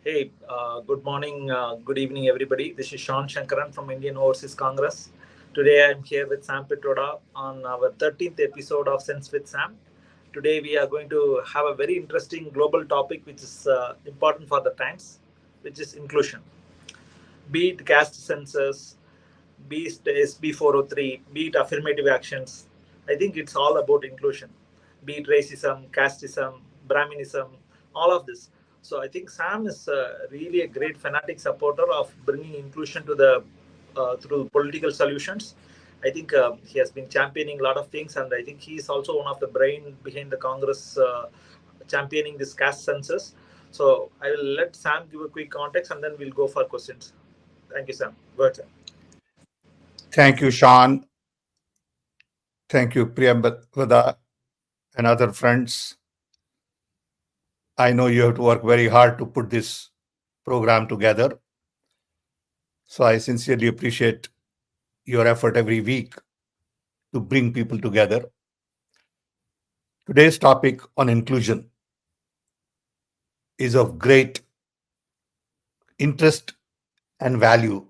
Hey, good morning, good evening, everybody. This is Sean Shankaran from Indian Overseas Congress. Today I'm here with Sam Pitroda on our 13th episode of Sense with Sam. Today we are going to have a very interesting global topic which is important for the times, which is inclusion. Be it caste census, be it SB403, be it affirmative actions. I think it's all about inclusion. Be it racism, casteism, Brahminism, all of this. So I think Sam is really a great fanatic supporter of bringing inclusion to the through political solutions. I think he has been championing a lot of things, and I think he is also one of the brain behind the Congress championing this caste census. So I will let Sam give a quick context, and then we'll go for questions. Thank you, Sam. Go ahead, Sam. Thank you, Sean. Thank you, Priyambada and other friends. I know you have to work very hard to put this program together. So I sincerely appreciate your effort every week to bring people together. Today's topic on inclusion is of great interest and value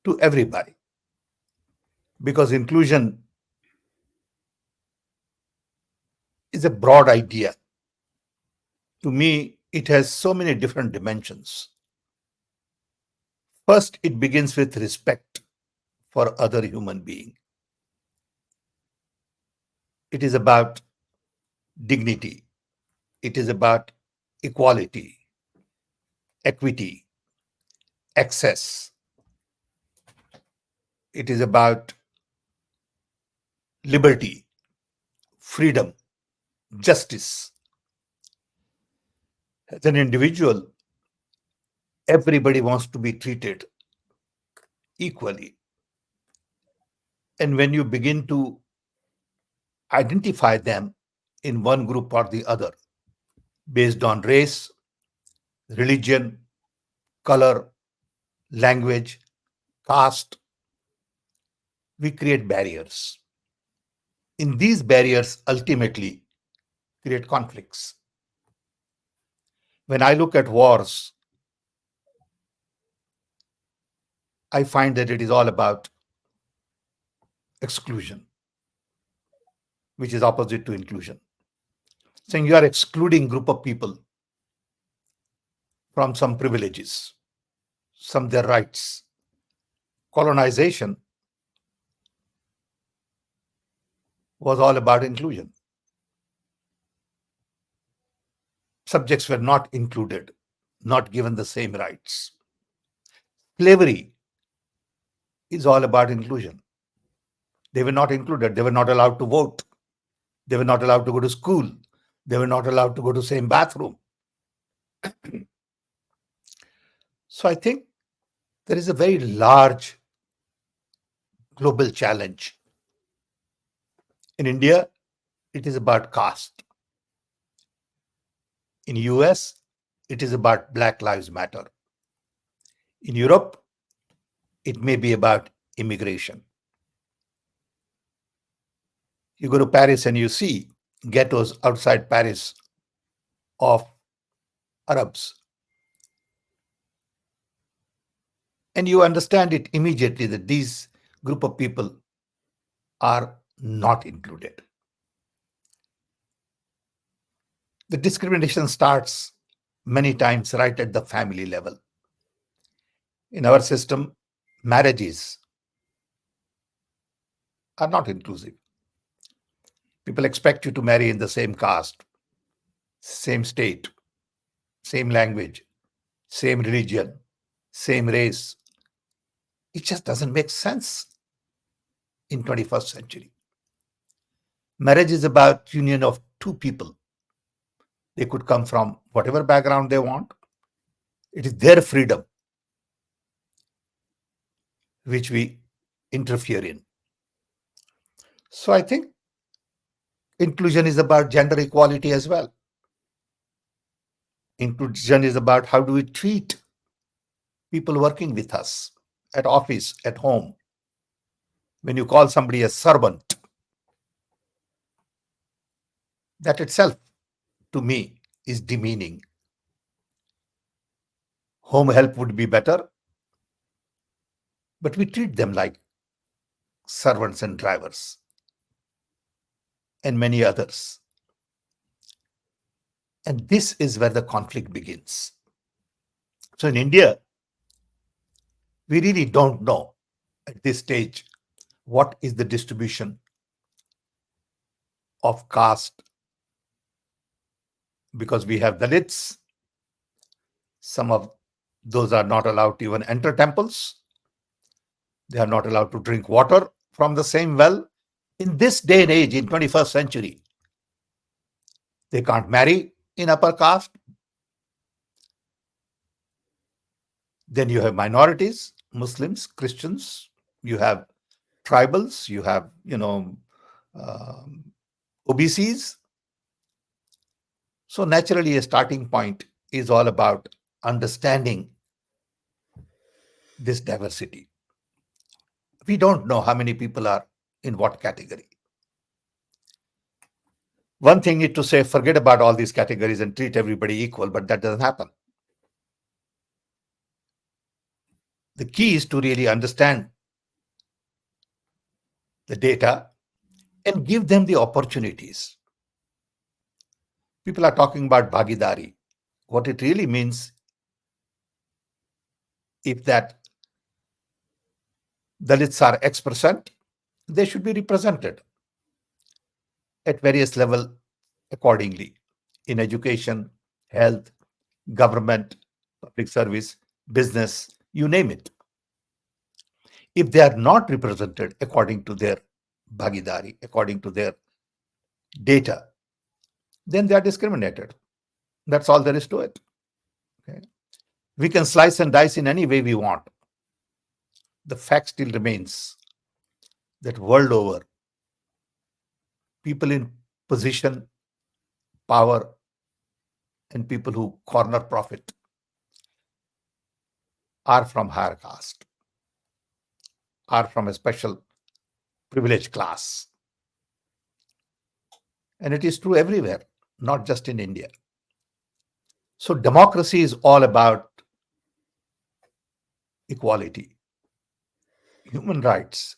to everybody because inclusion is a broad idea. To me, it has so many different dimensions. First, it begins with respect for other human being. It is about dignity. It is about equality, equity, access. It is about liberty, freedom, justice. As an individual, everybody wants to be treated equally. And when you begin to identify them in one group or the other based on race, religion, color, language, caste, we create barriers. In these barriers ultimately create conflicts. When I look at wars, I find that it is all about exclusion, which is opposite to inclusion. Saying you are excluding group of people from some privileges, some their rights. Colonization was all about inclusion. Subjects were not included, not given the same rights. Slavery is all about inclusion. They were not included. They were not allowed to vote. They were not allowed to go to school. They were not allowed to go to the same bathroom. So I think there is a very large global challenge. In India, it is about caste. In US, it is about Black Lives Matter. In Europe, it may be about immigration. You go to Paris and you see ghettos outside Paris of Arabs. And you understand it immediately that these group of people are not included. The discrimination starts many times right at the family level. In our system, marriages are not inclusive. People expect you to marry in the same caste, same state, same language, same religion, same race. It just doesn't make sense in 21st century. Marriage is about union of two people. They could come from whatever background they want. It is their freedom which we interfere in. So I think inclusion is about gender equality as well. Inclusion is about how do we treat people working with us at office, at home. When you call somebody a servant, that itself to me is demeaning. Home help would be better, but we treat them like servants and drivers and many others. And this is where the conflict begins. So in India, we really don't know at this stage what is the distribution of caste, because we have Dalits. Some of those are not allowed to even enter temples. They are not allowed to drink water from the same well. In this day and age, in 21st century, they can't marry in upper caste. Then you have minorities, Muslims, Christians, you have tribals, you have, OBCs. So naturally, a starting point is all about understanding this diversity. We don't know how many people are in what category. One thing is to say, forget about all these categories and treat everybody equal, but that doesn't happen. The key is to really understand the data and give them the opportunities. People are talking about bhagidari. What it really means, if that Dalits are X%, they should be represented at various levels accordingly in education, health, government, public service, business, you name it. If they are not represented according to their bhagidari, according to their data, then they are discriminated. That's all there is to it. Okay? We can slice and dice in any way we want. The fact still remains that world over, people in position, power, and people who corner profit are from higher caste, are from a special privileged class. And it is true everywhere, not just in India. So democracy is all about equality, human rights,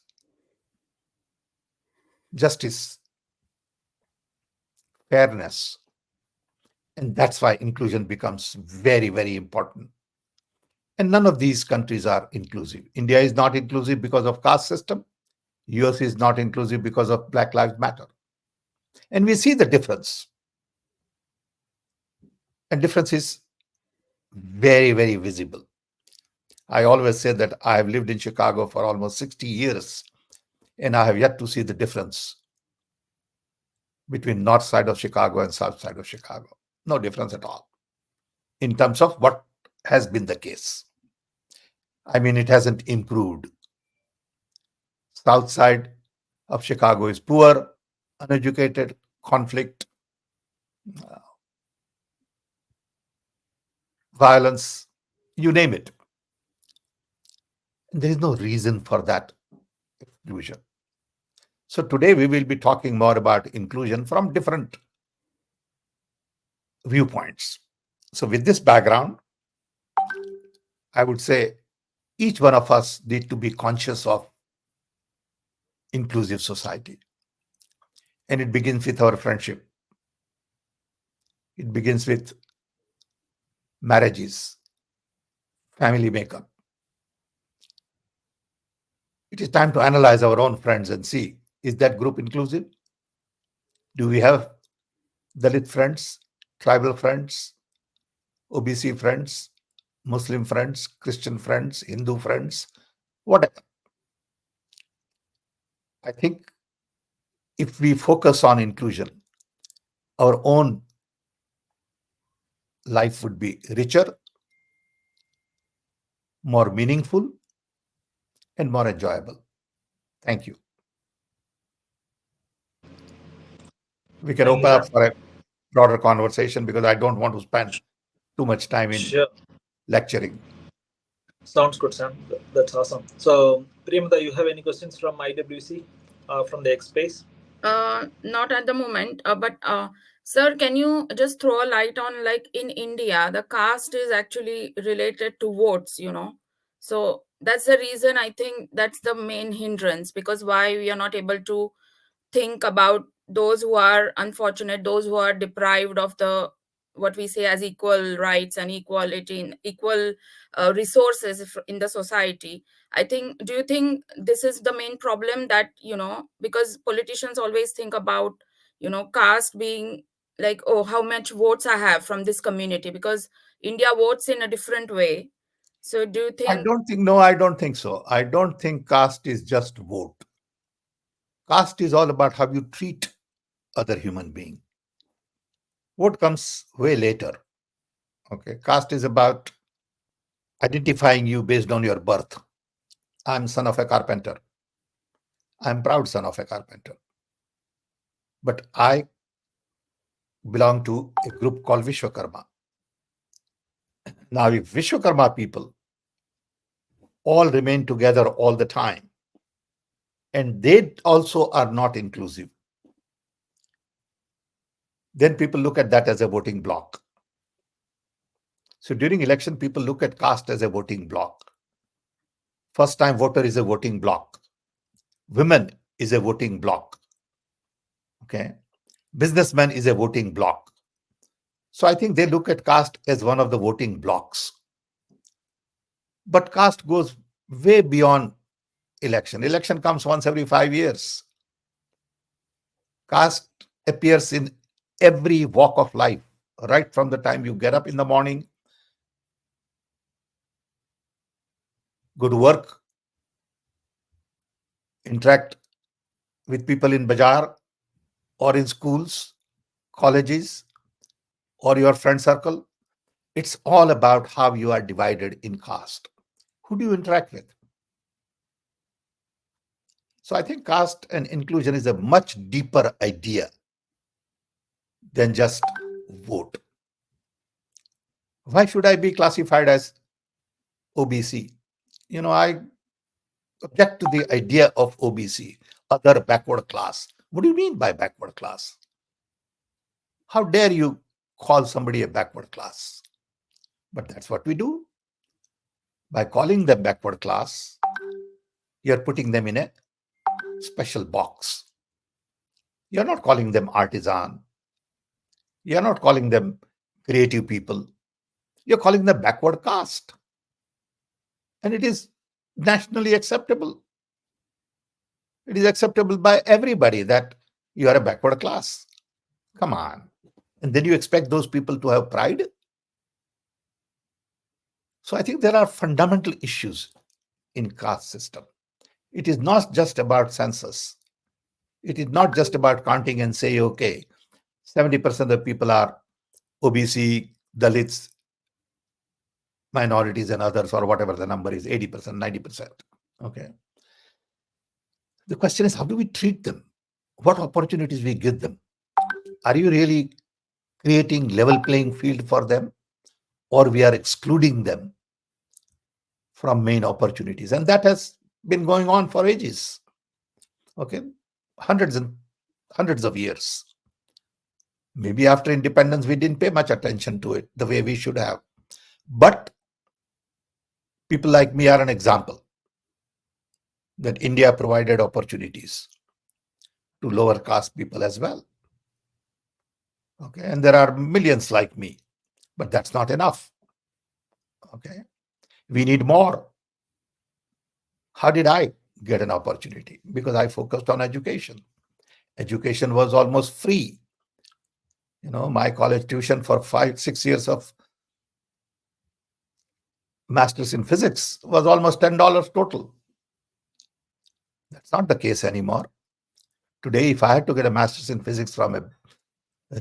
justice, fairness. And that's why inclusion becomes very, very important. And none of these countries are inclusive. India is not inclusive because of caste system. US is not inclusive because of Black Lives Matter. And we see the difference. And difference is very, very visible. I always say that I have lived in Chicago for almost 60 years, and I have yet to see the difference between north side of Chicago and south side of Chicago. No difference at all in terms of what has been the case. I mean, it hasn't improved. South side of Chicago is poor, uneducated, conflict, violence, you name it. And there is no reason for that exclusion. So today we will be talking more about inclusion from different viewpoints. So with this background, I would say each one of us need to be conscious of inclusive society. And it begins with our friendship. It begins with marriages, family makeup. It is time to analyze our own friends and see, is that group inclusive? Do we have Dalit friends, tribal friends, OBC friends, Muslim friends, Christian friends, Hindu friends, whatever? I think if we focus on inclusion, our own life would be richer, more meaningful, and more enjoyable. Thank you. We can Thank you, open up Sam. for a broader conversation because I don't want to spend too much time in Sure. lecturing. Sounds good, Sam. That's awesome. So, Priyamada, you have any questions from IWC, from the X space? Not at the moment, but Sir, can you just throw a light on, like, in India, the caste is actually related to votes, So that's the reason I think that's the main hindrance, because why we are not able to think about those who are unfortunate, those who are deprived of the, what we say as, equal rights and equality and equal resources in the society. I think, do you think this is the main problem, that because politicians always think about caste being like, oh, how much votes I have from this community, because India votes in a different way. So do you think? I don't think so. I don't think caste is just vote. Caste is all about how you treat other human being. Vote comes way later. Okay. Caste is about identifying you based on your birth. I'm son of a carpenter. I'm proud son of a carpenter. But I belong to a group called Vishwakarma. Now, if Vishwakarma people all remain together all the time, and they also are not inclusive, then people look at that as a voting bloc. So during election, people look at caste as a voting bloc. First time voter is a voting bloc. Women is a voting bloc. Okay. Businessman is a voting bloc. So I think they look at caste as one of the voting blocks. But caste goes way beyond election. Election comes once every 5 years. Caste appears in every walk of life, right from the time you get up in the morning, go to work, interact with people in bazaar or in schools, colleges, or your friend circle. It's all about how you are divided in caste. Who do you interact with? So I think caste and inclusion is a much deeper idea than just vote. Why should I be classified as OBC? I object to the idea of OBC, other backward class. What do you mean by backward class? How dare you call somebody a backward class? But that's what we do. By calling them backward class, you're putting them in a special box. You're not calling them artisan. You're not calling them creative people. You're calling them backward caste. And it is nationally acceptable. It is acceptable by everybody that you are a backward class. Come on. And then you expect those people to have pride? So I think there are fundamental issues in caste system. It is not just about census. It is not just about counting and say, okay, 70% of the people are OBC, Dalits, minorities and others, or whatever the number is, 80%, 90%. Okay. The question is, how do we treat them? What opportunities we give them? Are you really creating level playing field for them, or we are excluding them from main opportunities? And that has been going on for ages. Okay. Hundreds and hundreds of years. Maybe after independence, we didn't pay much attention to it the way we should have. But people like me are an example that India provided opportunities to lower caste people as well. Okay. And there are millions like me, but that's not enough. Okay. We need more. How did I get an opportunity? Because I focused on education. Education was almost free. My college tuition for 5-6 years of master's in physics was almost $10 total. That's not the case anymore. Today, if I had to get a master's in physics from a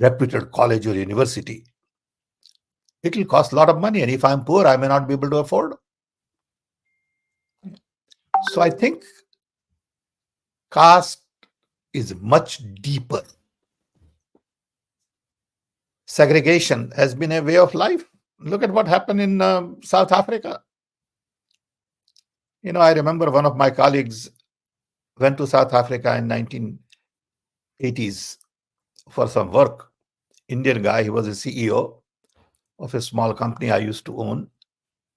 reputed college or university, it will cost a lot of money. And if I'm poor, I may not be able to afford. So I think caste is much deeper. Segregation has been a way of life. Look at what happened in South Africa. I remember one of my colleagues went to South Africa in 1980s for some work. Indian guy. He was a CEO of a small company I used to own.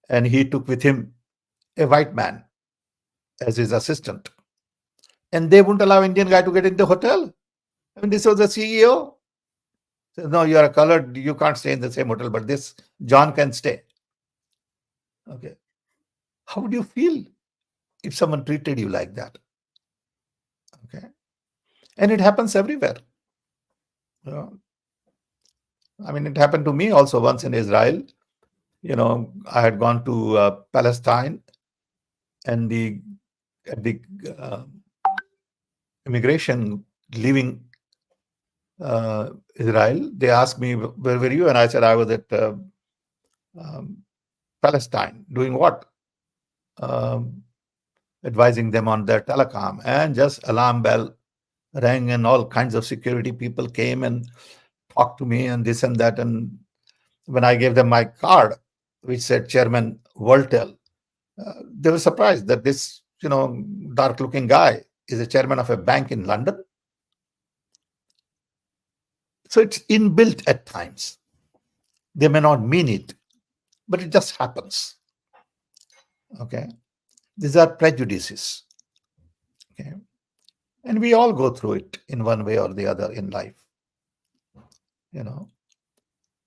And he took with him a white man as his assistant. And they wouldn't allow Indian guy to get into the hotel. I mean, this was the CEO. Said, no, you are a colored, you can't stay in the same hotel, but this John can stay. Okay. How would you feel if someone treated you like that? Okay. And it happens everywhere. You know, I mean, it happened to me also once in Israel. I had gone to Palestine, and at the immigration leaving Israel, they asked me, where were you? And I said, I was at um, Palestine. Doing what? Advising them on their telecom. And just alarm bell rang, and all kinds of security people came and talked to me and this and that. And when I gave them my card, which said Chairman Voltel, they were surprised that this, dark-looking guy is a chairman of a bank in London. So it's inbuilt at times. They may not mean it, but it just happens. Okay. These are prejudices. Okay. And we all go through it in one way or the other in life.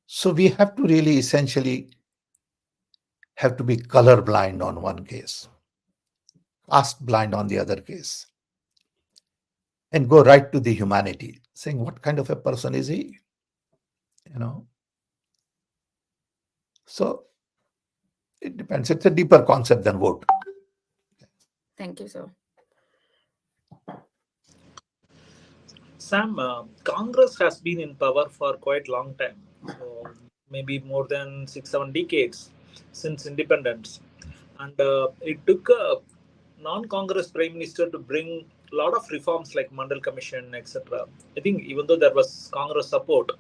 So we have to really essentially have to be colorblind on one case, caste blind on the other case, and go right to the humanity, saying what kind of a person is he? So it depends. It's a deeper concept than vote. Thank you, sir. Sam, Congress has been in power for quite a long time, so maybe more than 6-7 decades since independence, and it took a non-Congress prime minister to bring a lot of reforms like Mandal Commission, etc. I think even though there was Congress support,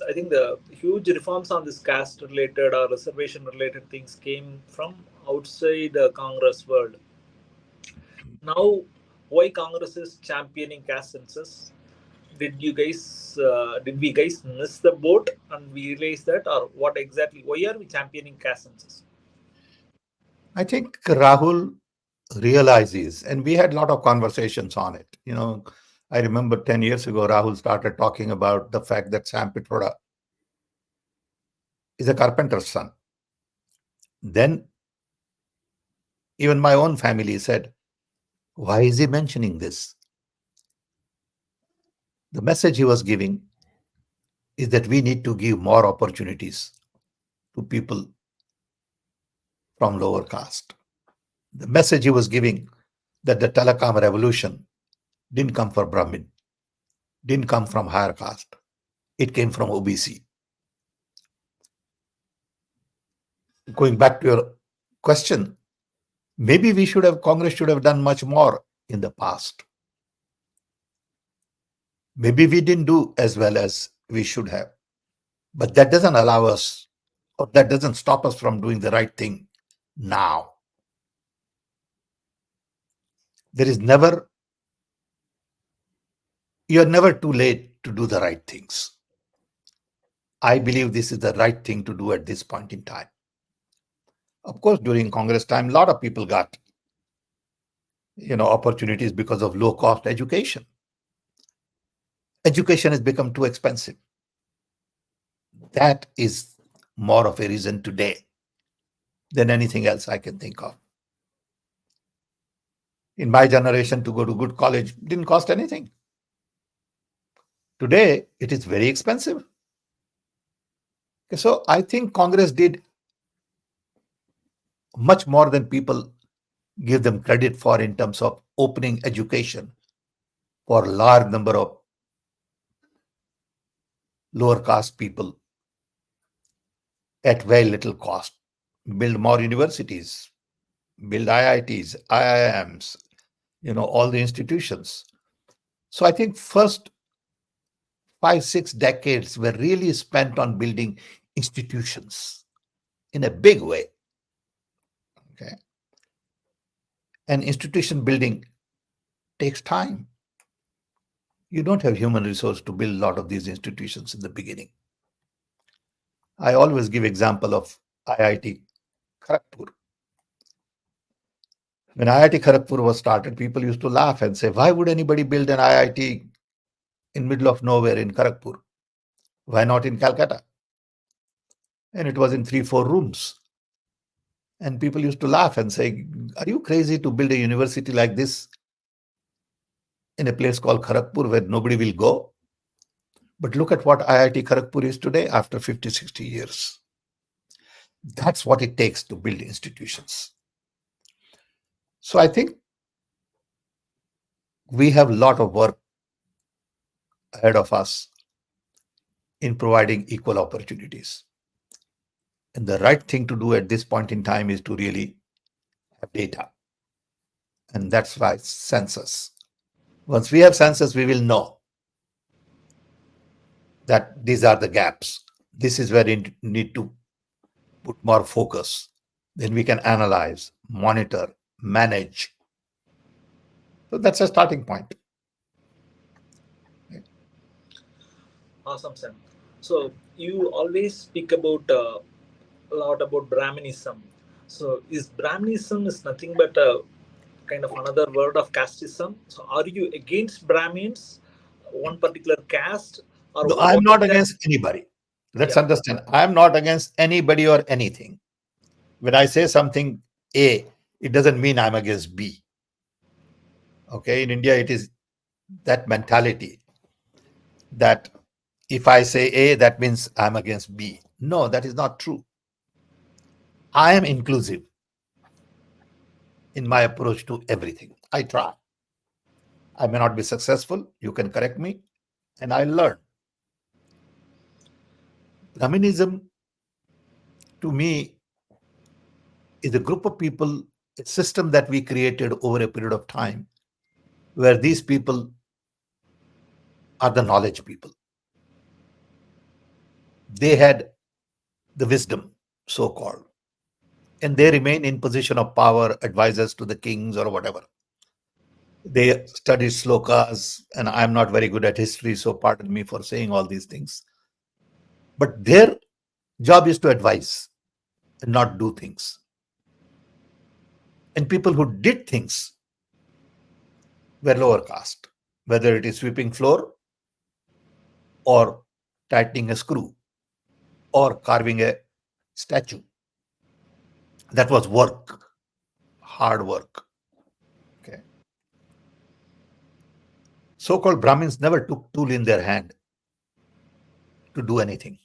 I think the huge reforms on this caste-related or reservation-related things came from outside the Congress world. Now, why Congress is championing caste census? Did we guys miss the boat and we realize that, or what exactly? Why are we championing caste census? I think Rahul realizes, and we had a lot of conversations on it. I remember 10 years ago, Rahul started talking about the fact that Sam Pitroda is a carpenter's son. Then even my own family said, why is he mentioning this? The message he was giving is that we need to give more opportunities to people from lower caste. The message he was giving that the telecom revolution didn't come from Brahmin, didn't come from higher caste. It came from OBC. Going back to your question, maybe Congress should have done much more in the past. Maybe we didn't do as well as we should have. But that doesn't allow us, or that doesn't stop us from doing the right thing now. You're never too late to do the right things. I believe this is the right thing to do at this point in time. Of course, during Congress time, a lot of people got, opportunities because of low-cost education. Education has become too expensive. That is more of a reason today than anything else I can think of. In my generation, to go to good college didn't cost anything. Today, it is very expensive. So I think Congress did much more than people give them credit for in terms of opening education for a large number of lower caste people at very little cost. Build more universities, build IITs, IIMs, all the institutions. So I think first 5-6 decades were really spent on building institutions in a big way. Okay. And institution building takes time. You don't have human resource to build a lot of these institutions in the beginning. I always give example of IIT Kharagpur. When IIT Kharagpur was started, people used to laugh and say, why would anybody build an IIT in middle of nowhere in Kharagpur? Why not in Calcutta? And it was in 3-4 rooms. And people used to laugh and say, are you crazy to build a university like this in a place called Kharagpur where nobody will go? But look at what IIT Kharagpur is today after 50, 60 years. That's what it takes to build institutions. So I think we have a lot of work ahead of us in providing equal opportunities. And the right thing to do at this point in time is to really have data. And that's why census. Once we have census, we will know that these are the gaps. This is where we need to put more focus. Then we can analyze, monitor, manage. So that's a starting point. Awesome, Sam. So you always speak about a lot about Brahminism. So is Brahminism is nothing but a kind of another word of casteism? So are you against Brahmins, one particular caste, or No, what I'm not exactly? against anybody. Let's Yeah. understand. I'm not against anybody or anything. When I say something A, it doesn't mean I'm against B. Okay, in India, it is that mentality that if I say A, that means I'm against B. No, that is not true. I am inclusive in my approach to everything. I try. I may not be successful. You can correct me, and I learn. Brahminism, to me, is a group of people, a system that we created over a period of time where these people are the knowledge people. They had the wisdom, so called, and they remain in position of power, advisors to the kings or whatever. They studied slokas, and I'm not very good at history, so pardon me for saying all these things. But their job is to advise and not do things. And people who did things were lower caste, whether it is sweeping floor or tightening a screw or carving a statue. That was work, hard work. Okay. So-called Brahmins never took tool in their hand to do anything.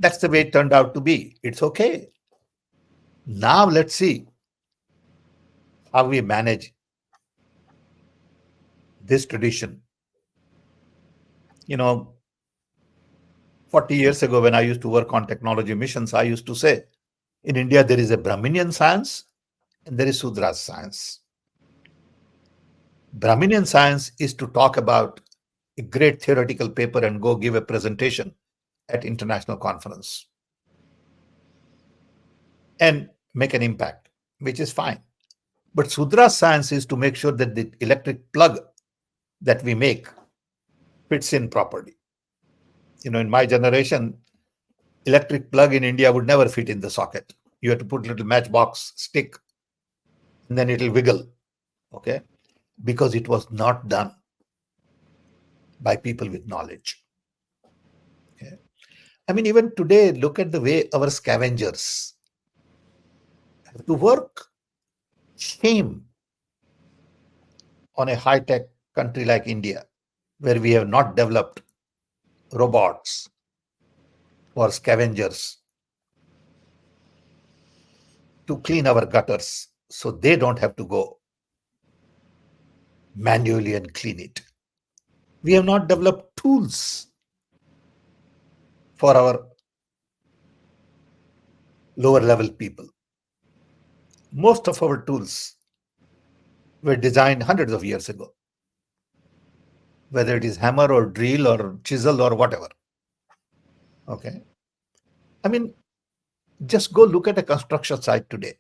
That's the way it turned out to be. It's okay. Now let's see how we manage this tradition. 40 years ago, when I used to work on technology missions, I used to say, in India, there is a Brahminian science and there is Sudra science. Brahminian science is to talk about a great theoretical paper and go give a presentation at international conference and make an impact, which is fine. But Sudra science is to make sure that the electric plug that we make fits in properly. In my generation, electric plug in India would never fit in the socket. You have to put a little matchbox stick and then it'll wiggle. Okay. Because it was not done by people with knowledge. Okay. I mean, even today, look at the way our scavengers have to work. Shame on a high-tech country like India, where we have not developed robots or scavengers to clean our gutters so they don't have to go manually and clean it. We have not developed tools for our lower level people. Most of our tools were designed hundreds of years ago, whether it is hammer or drill or chisel or whatever. Okay. I mean, just go look at a construction site today.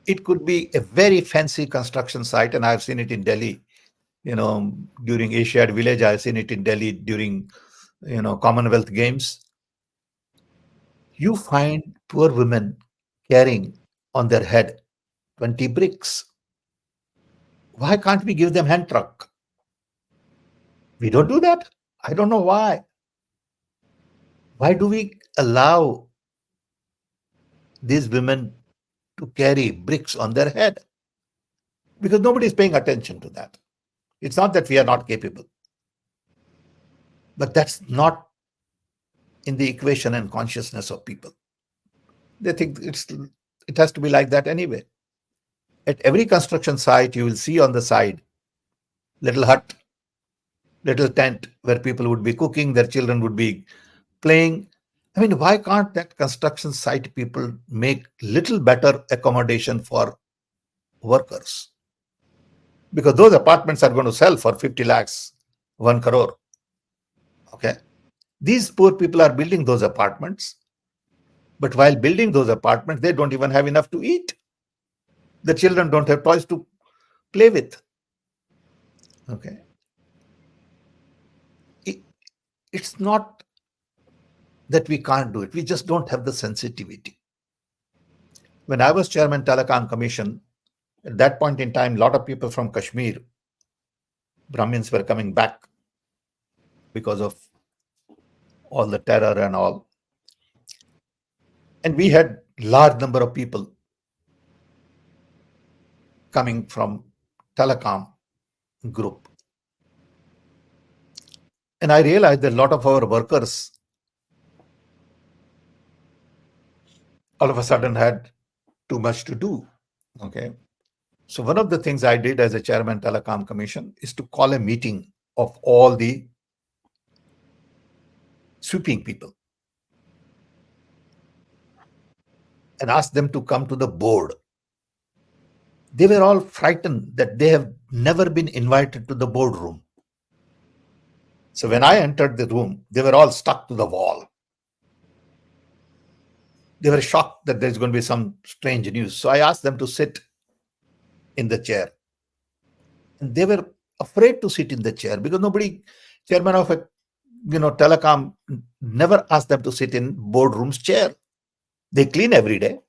It could be a very fancy construction site, and I've seen it in Delhi. During Asiad Village, I've seen it in Delhi during, Commonwealth Games. You find poor women carrying on their head 20 bricks. Why can't we give them hand truck? We don't do that. I don't know why. Why do we allow these women to carry bricks on their head? Because nobody is paying attention to that. It's not that we are not capable, but that's not in the equation and consciousness of people. They think it has to be like that anyway. At every construction site, you will see on the side little hut, little tent where people would be cooking, their children would be playing. I mean, why can't that construction site people make little better accommodation for workers? Because those apartments are going to sell for 50 lakhs, 1 crore. Okay. These poor people are building those apartments. But while building those apartments, they don't even have enough to eat. The children don't have toys to play with. Okay. It's not that we can't do it. We just don't have the sensitivity. When I was chairman Telecom Commission, at that point in time, a lot of people from Kashmir, Brahmins, were coming back because of all the terror and all. And we had large number of people coming from Telecom group. And I realized that a lot of our workers all of a sudden had too much to do. Okay. So one of the things I did as a chairman Telecom Commission is to call a meeting of all the sweeping people and ask them to come to the board. They were all frightened that they have never been invited to the boardroom. So when I entered the room, they were all stuck to the wall. They were shocked that there's going to be some strange news. So I asked them to sit in the chair. And they were afraid to sit in the chair because chairman of a telecom never asked them to sit in boardroom's chair. They clean every day.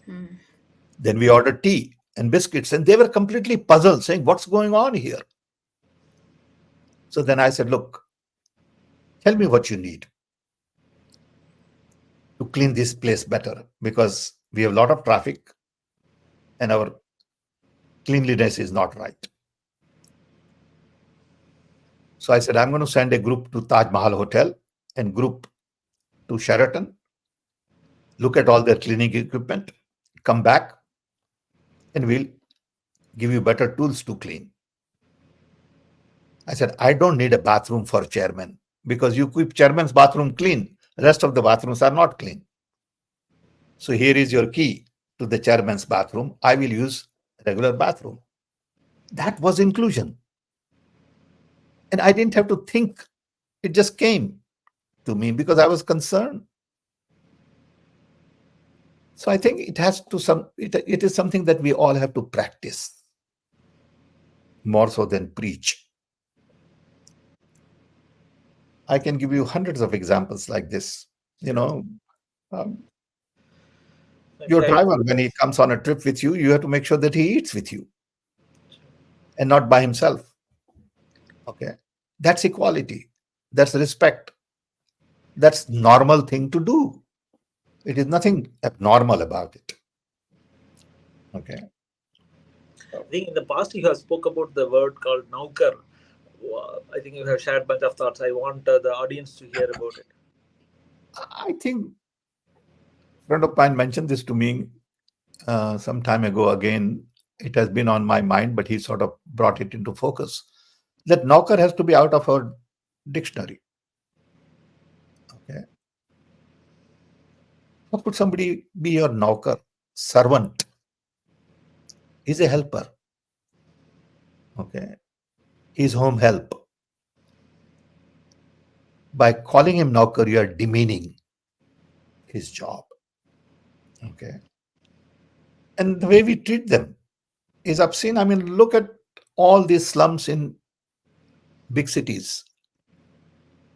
Then we ordered tea and biscuits, and they were completely puzzled, saying, what's going on here? So then I said, look, tell me what you need to clean this place better, because we have a lot of traffic and our cleanliness is not right. So I said, I'm going to send a group to Taj Mahal Hotel and group to Sheraton, look at all their cleaning equipment, come back, and we'll give you better tools to clean. I said, I don't need a bathroom for chairman, because you keep chairman's bathroom clean, rest of the bathrooms are not clean. So here is your key to the chairman's bathroom. I will use regular bathroom. That was inclusion. And I didn't have to think. It just came to me because I was concerned. So I think it is something that we all have to practice more so than preach. I can give you hundreds of examples like this. Your driver, when he comes on a trip with you, you have to make sure that he eats with you and not by himself. Okay. That's equality. That's respect. That's normal thing to do. It is nothing abnormal about it. Okay. I think in the past you have spoke about the word called naukar. I think you have shared a bunch of thoughts. I want the audience to hear about it. I think a friend of mine mentioned this to me some time ago. Again, it has been on my mind, but he sort of brought it into focus. That naukar has to be out of our dictionary. Okay. How could somebody be your naukar? Servant. He's a helper. Okay. He's home help. By calling him naukar, you are demeaning his job. Okay. And the way we treat them is obscene. I mean, look at all these slums in big cities.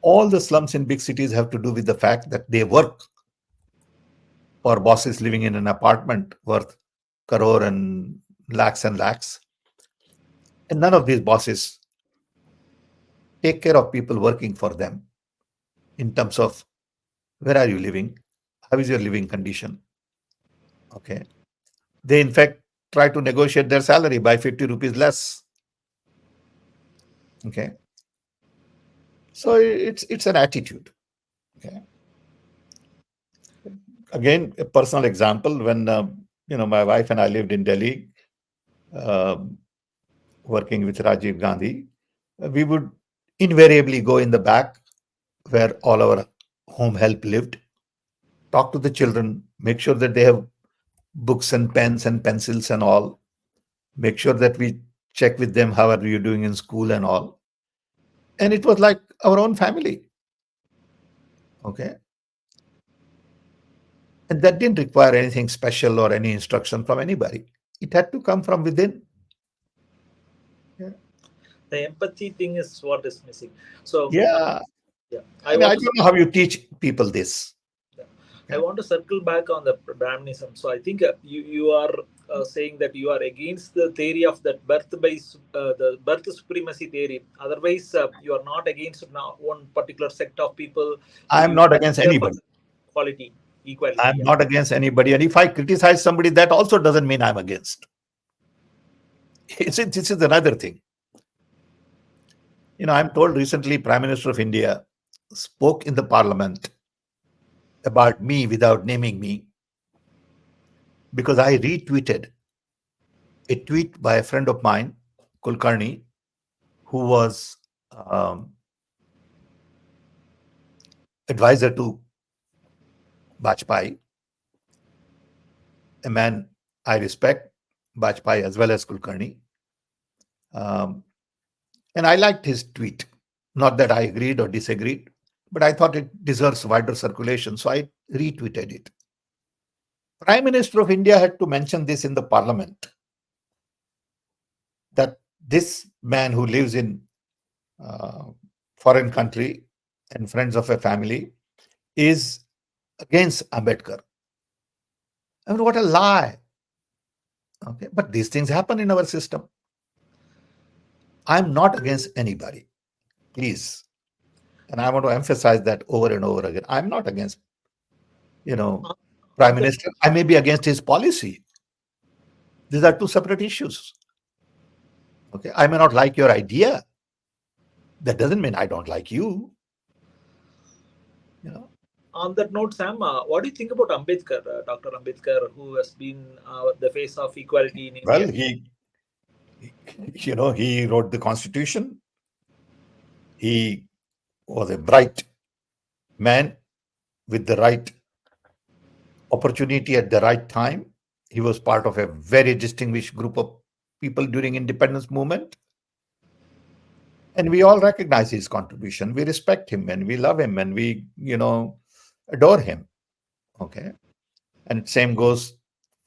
All the slums in big cities have to do with the fact that they work for bosses living in an apartment worth crore and lakhs. And none of these bosses take care of people working for them in terms of where are you living? How is your living condition? Okay. They, in fact, try to negotiate their salary by 50 rupees less. Okay. So it's an attitude. Okay. Again, a personal example, when my wife and I lived in Delhi, um, working with Rajiv Gandhi, we would invariably go in the back where all our home help lived, talk to the children, make sure that they have books and pens and pencils and all, make sure that we check with them how are you doing in school and all. And it was like our own family. Okay. And that didn't require anything special or any instruction from anybody. It had to come from within. Yeah. The empathy thing is what is missing. So Yeah. yeah, I mean, I don't know how you teach people this. I want to circle back on the Brahmanism. So I think you are saying that you are against the theory of that the birth supremacy theory. Otherwise, you are not against one particular sect of people. I'm You not against care for anybody. equality. I'm Yeah. not against anybody. And if I criticize somebody, that also doesn't mean I'm against. This is another thing. I'm told recently Prime Minister of India spoke in the parliament about me without naming me because I retweeted a tweet by a friend of mine, Kulkarni, who was um, advisor to Bajpayee, a man I respect, Bajpayee as well as Kulkarni. Um, and I liked his tweet. Not that I agreed or disagreed, but I thought it deserves wider circulation, so I retweeted it. Prime Minister of India had to mention this in the parliament, that this man who lives in uh, foreign country and friends of a family is against Ambedkar. I mean, what a lie. Okay, but these things happen in our system. I'm not against anybody, please. And I want to emphasize that over and over again. I'm not against, Prime On that Minister. I may be against his policy. These are two separate issues. Okay, I may not like your idea. That doesn't mean I don't like you. on that note, Sam, what do you think about Ambedkar, Dr. Ambedkar, who has been the face of equality in Well, India? he wrote the Constitution. He was a bright man with the right opportunity at the right time. He was part of a very distinguished group of people during independence movement. And we all recognize his contribution. We respect him and we love him and we, adore him. Okay. And same goes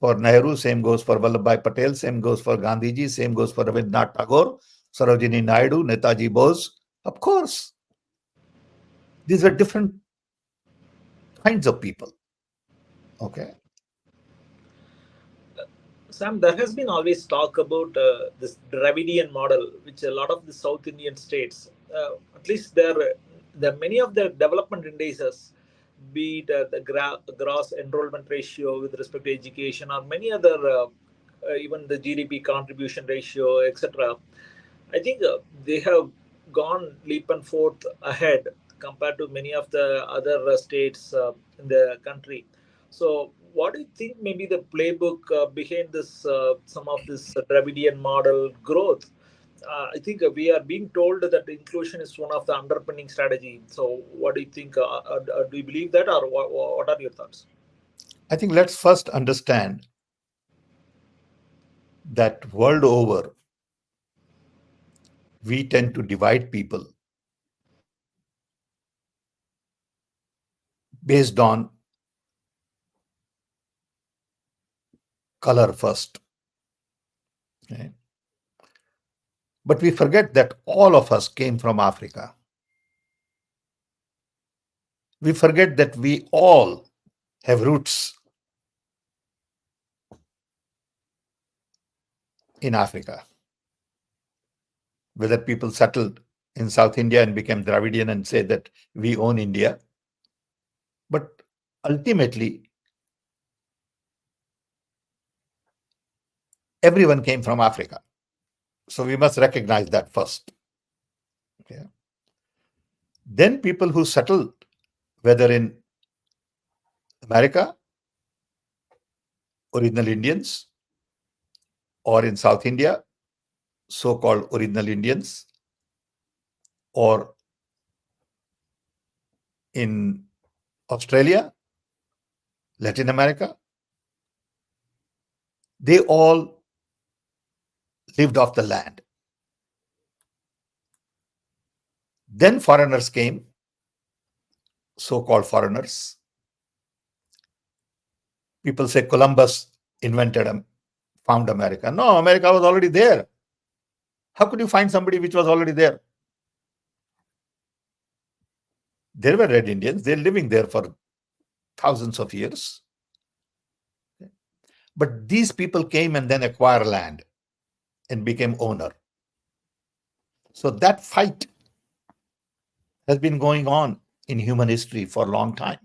for Nehru, same goes for Vallabhbhai Patel, same goes for Gandhiji, same goes for Rabindranath Tagore, Sarojini Naidu, Netaji Bose. Of course, these are different kinds of people. Okay. Sam, there has been always talk about this Dravidian model, which a lot of the South Indian states, at least there are many of the development indices, be it gross enrollment ratio with respect to education, or many other, even the GDP contribution ratio, etc. I think they have gone leap and forth ahead compared to many of the other states in the country. So, what do you think maybe the playbook behind this some of this Dravidian model growth? I think we are being told that inclusion is one of the underpinning strategy. So, what do you think? Do you believe that, or what are your thoughts? I think let's first understand that world over, we tend to divide people based on color first. Okay? But we forget that all of us came from Africa. We forget that we all have roots in Africa. Whether people settled in South India and became Dravidian and say that we own India, but ultimately, everyone came from Africa. So we must recognize that first. Okay. Then people who settled, whether in America, original Indians, or in South India, so-called original Indians, or in Australia, Latin America, they all lived off the land. Then foreigners came, so-called foreigners. People say Columbus found America. No, America was already there. How could you find somebody which was already there? There were Red Indians. They're living there for thousands of years. But these people came and then acquired land and became owner. So that fight has been going on in human history for a long time.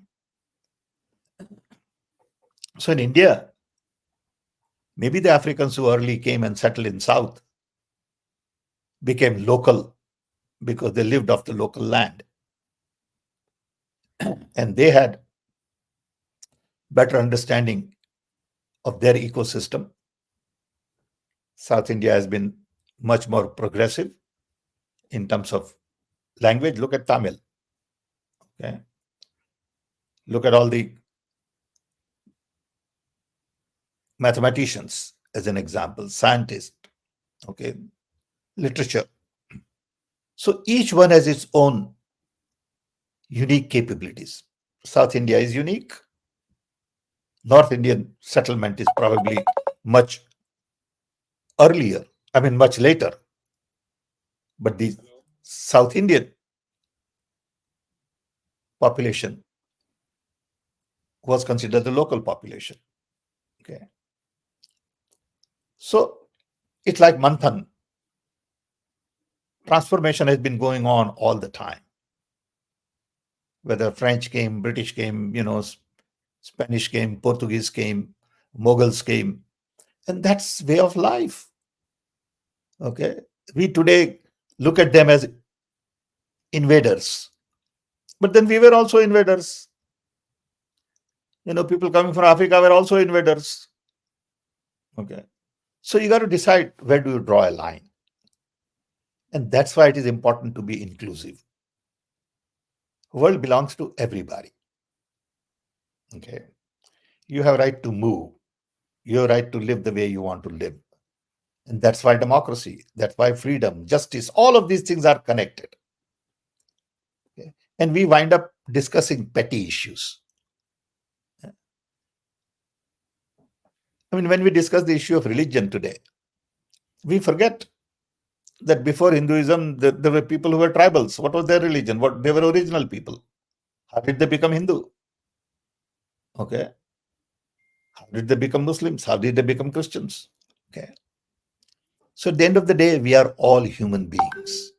So in India, maybe the Africans who early came and settled in South became local because they lived off the local land. And they had better understanding of their ecosystem. South India has been much more progressive in terms of language. Look at Tamil. Okay. Look at all the mathematicians as an example, scientists, okay, literature. So each one has its own unique capabilities. South India is unique. North Indian settlement is probably much earlier, much later. But the South Indian population was considered the local population. Okay. So it's like Manthan. Transformation has been going on all the time. Whether French came, British came, Spanish came, Portuguese came, Mughals came. And that's way of life. Okay. We today look at them as invaders. But then we were also invaders. People coming from Africa were also invaders. Okay. So you got to decide where do you draw a line. And that's why it is important to be inclusive. The world belongs to everybody. Okay. You have right to move. You have right to live the way you want to live. And that's why democracy, that's why freedom, justice, all of these things are connected. Okay. And we wind up discussing petty issues. When we discuss the issue of religion today, we forget that before Hinduism, there were people who were tribals. What was their religion? They were original people. How did they become Hindu? Okay. How did they become Muslims? How did they become Christians? Okay. So at the end of the day, we are all human beings.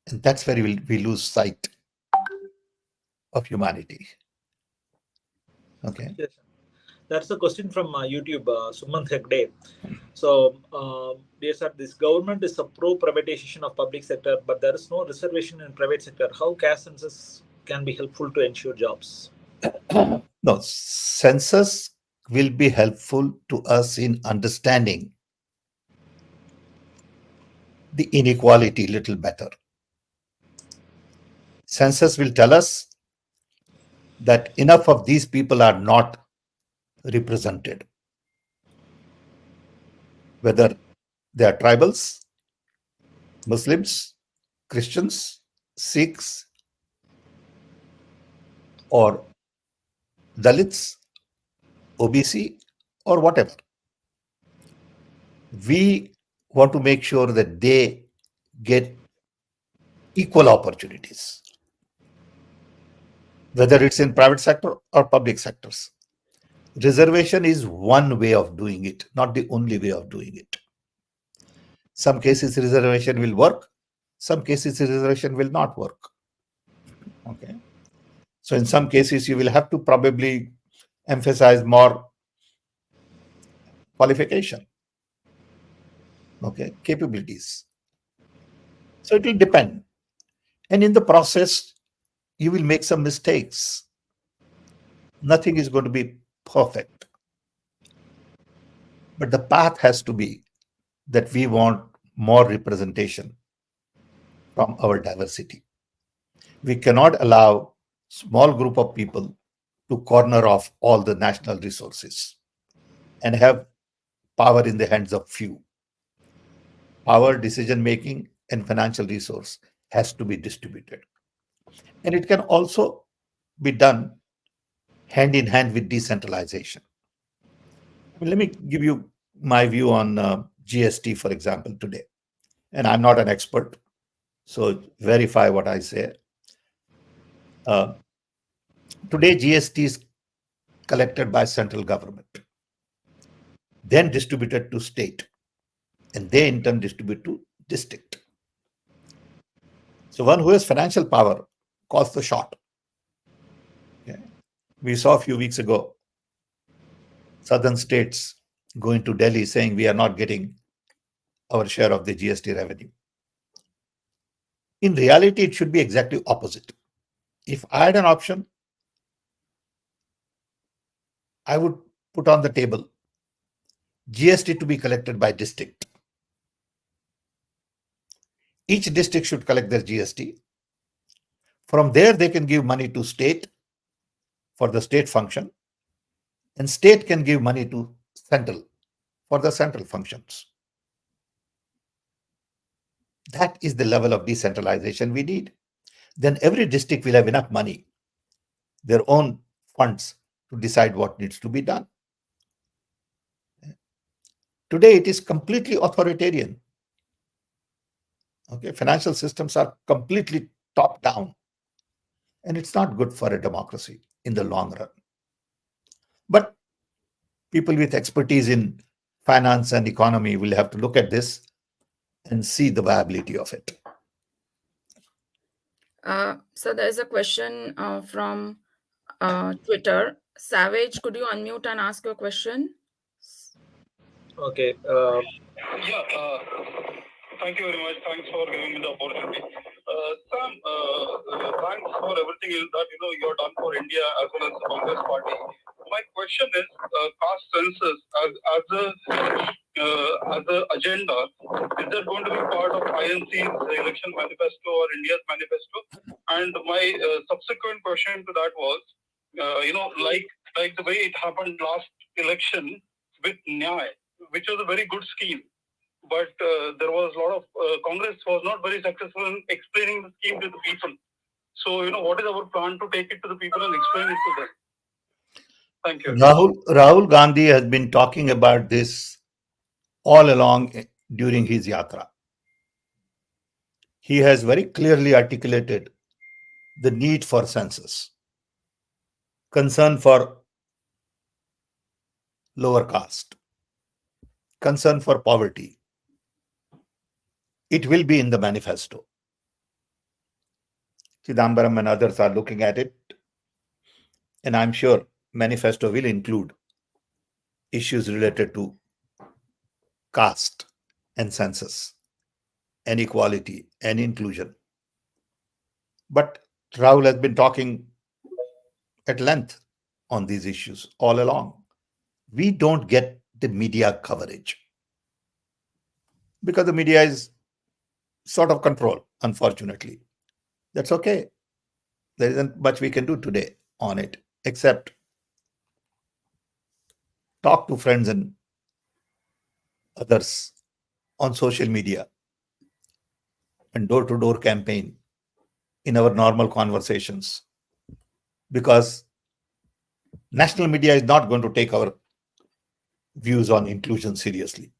And that's where we lose sight of humanity. Okay. Yes. That's a question from YouTube, Sumant Hegde. So, dear sir, this government is a pro-privatization of public sector, but there is no reservation in private sector. How caste census can be helpful to ensure jobs? No, census will be helpful to us in understanding the inequality a little better. Census will tell us that enough of these people are not represented, whether they are tribals, Muslims, Christians, Sikhs, or Dalits, OBC, or whatever. We want to make sure that they get equal opportunities, whether it's in private sector or public sectors. Reservation is one way of doing it, not the only way of doing it. Some cases reservation will work, some cases reservation will not work. Okay. So in some cases, you will have to probably emphasize more qualification, okay, capabilities. So it will depend. And in the process, you will make some mistakes. Nothing is going to be perfect. But the path has to be that we want more representation from our diversity. We cannot allow small group of people to corner off all the national resources and have power in the hands of few. Power, decision making, and financial resource has to be distributed. And it can also be done hand in hand with decentralization. Let me give you my view on GST, for example, today. And I'm not an expert, so verify what I say. Today, GST is collected by central government, then distributed to state, and they in turn distribute to district. So one who has financial power calls the shot. Okay. We saw a few weeks ago southern states going to Delhi saying we are not getting our share of the GST revenue. In reality, it should be exactly opposite. If I had an option, I would put on the table GST to be collected by district. Each district should collect their GST. From there, they can give money to state for the state function, and state can give money to central for the central functions. That is the level of decentralization we need. Then every district will have enough money, their own funds, to decide what needs to be done. Today, it is completely authoritarian. Okay, financial systems are completely top down, and it's not good for a democracy in the long run. But people with expertise in finance and economy will have to look at this and see the viability of it. So there's a question from Twitter. Savage, could you unmute and ask your question? Okay. Thank you very much. Thanks for giving me the opportunity. Sam, thanks for everything that you're done for India as well as the Congress Party. My question is, caste census as a agenda, is that going to be part of INC's election manifesto or India's manifesto? And my subsequent question to that was, like the way it happened last election with Nyay, which was a very good scheme. But there was a lot of Congress was not very successful in explaining the scheme to the people. So, what is our plan to take it to the people and explain it to them? Thank you. Rahul Gandhi has been talking about this all along during his yatra. He has very clearly articulated the need for census, concern for lower caste, concern for poverty. It will be in the manifesto. Chidambaram and others are looking at it, and I'm sure manifesto will include issues related to caste and census and equality and inclusion. But Rahul has been talking at length on these issues all along. We don't get the media coverage because the media is sort of control, unfortunately. That's okay. There isn't much we can do today on it, except talk to friends and others on social media and door-to-door campaign in our normal conversations, because national media is not going to take our views on inclusion seriously.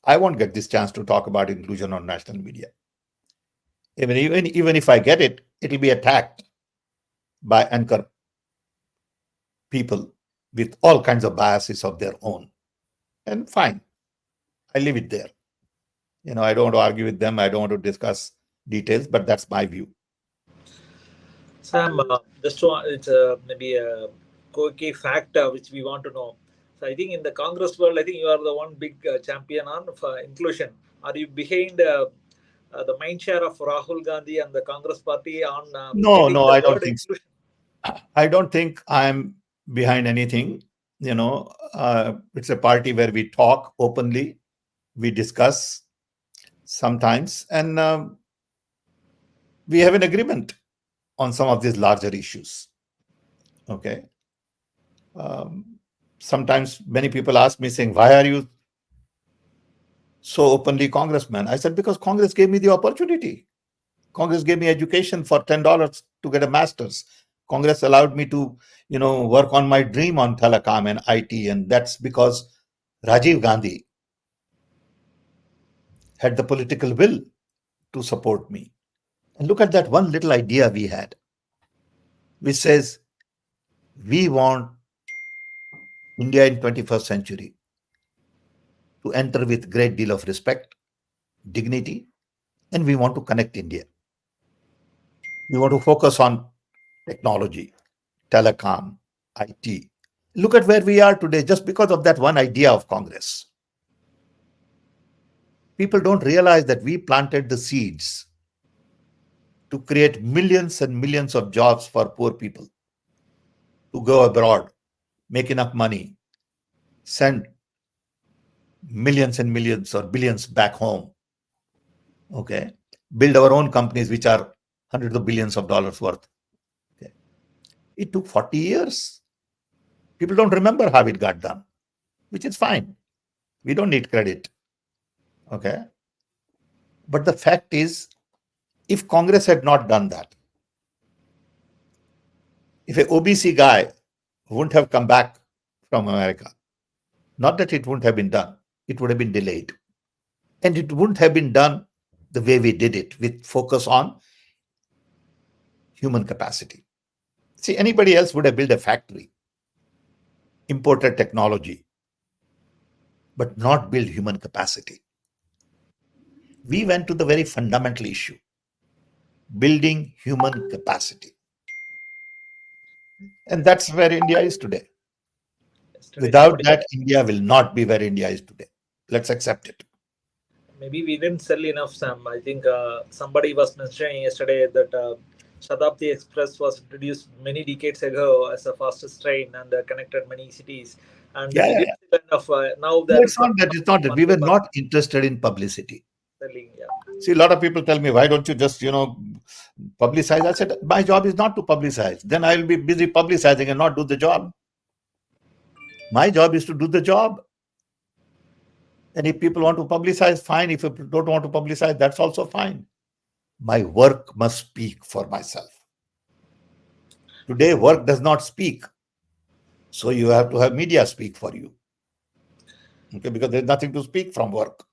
I won't get this chance to talk about inclusion on national media. Even if I get it, it'll be attacked by anchor people with all kinds of biases of their own. And fine, I leave it there. I don't want to argue with them. I don't want to discuss details, but that's my view. Sam, it's maybe a quirky fact which we want to know. So I think in the Congress world, I think you are the one big champion on for inclusion. Are you behind the mind share of Rahul Gandhi and the Congress party on No, getting the I don't word think so. inclusion? I don't think I'm behind anything. It's a party where we talk openly, we discuss sometimes, and we have an agreement on some of these larger issues. Okay. Sometimes many people ask me saying, why are you so openly congressman? I said, because Congress gave me the opportunity. Congress gave me education for $10 to get a master's. Congress allowed me to, work on my dream on telecom and IT. And that's because Rajiv Gandhi had the political will to support me. And look at that one little idea we had, which says, we want India in 21st century to enter with great deal of respect, dignity, and we want to connect India. We want to focus on technology, telecom, IT. Look at where we are today just because of that one idea of Congress. People don't realize that we planted the seeds to create millions and millions of jobs for poor people, to go abroad, make enough money, send millions and millions or billions back home. Okay. Build our own companies, which are hundreds of billions of dollars worth. Okay. It took 40 years. People don't remember how it got done, which is fine. We don't need credit. Okay. But the fact is, if Congress had not done that, if an OBC guy wouldn't have come back from America, not that it wouldn't have been done, it would have been delayed. And it wouldn't have been done the way we did it, with focus on human capacity. See, anybody else would have built a factory, imported technology, but not build human capacity. We went to the very fundamental issue, building human capacity. And that's where India is today. Yesterday, Without somebody- that, India will not be where India is today. Let's accept it. maybe we didn't sell enough, Sam. I think somebody was mentioning yesterday that Shatabdi Express was introduced many decades ago as the fastest train and connected many cities. And Yeah, we yeah, didn't sell enough. Now No, there it's not that. It's not that. We were not interested in publicity. selling. Yeah. See, a lot of people tell me, why don't you just, publicize? I said, my job is not to publicize. Then I will be busy publicizing and not do the job. My job is to do the job. And if people want to publicize, fine. If people don't want to publicize, that's also fine. My work must speak for myself. Today, work does not speak. So you have to have media speak for you. Okay, because there's nothing to speak from work.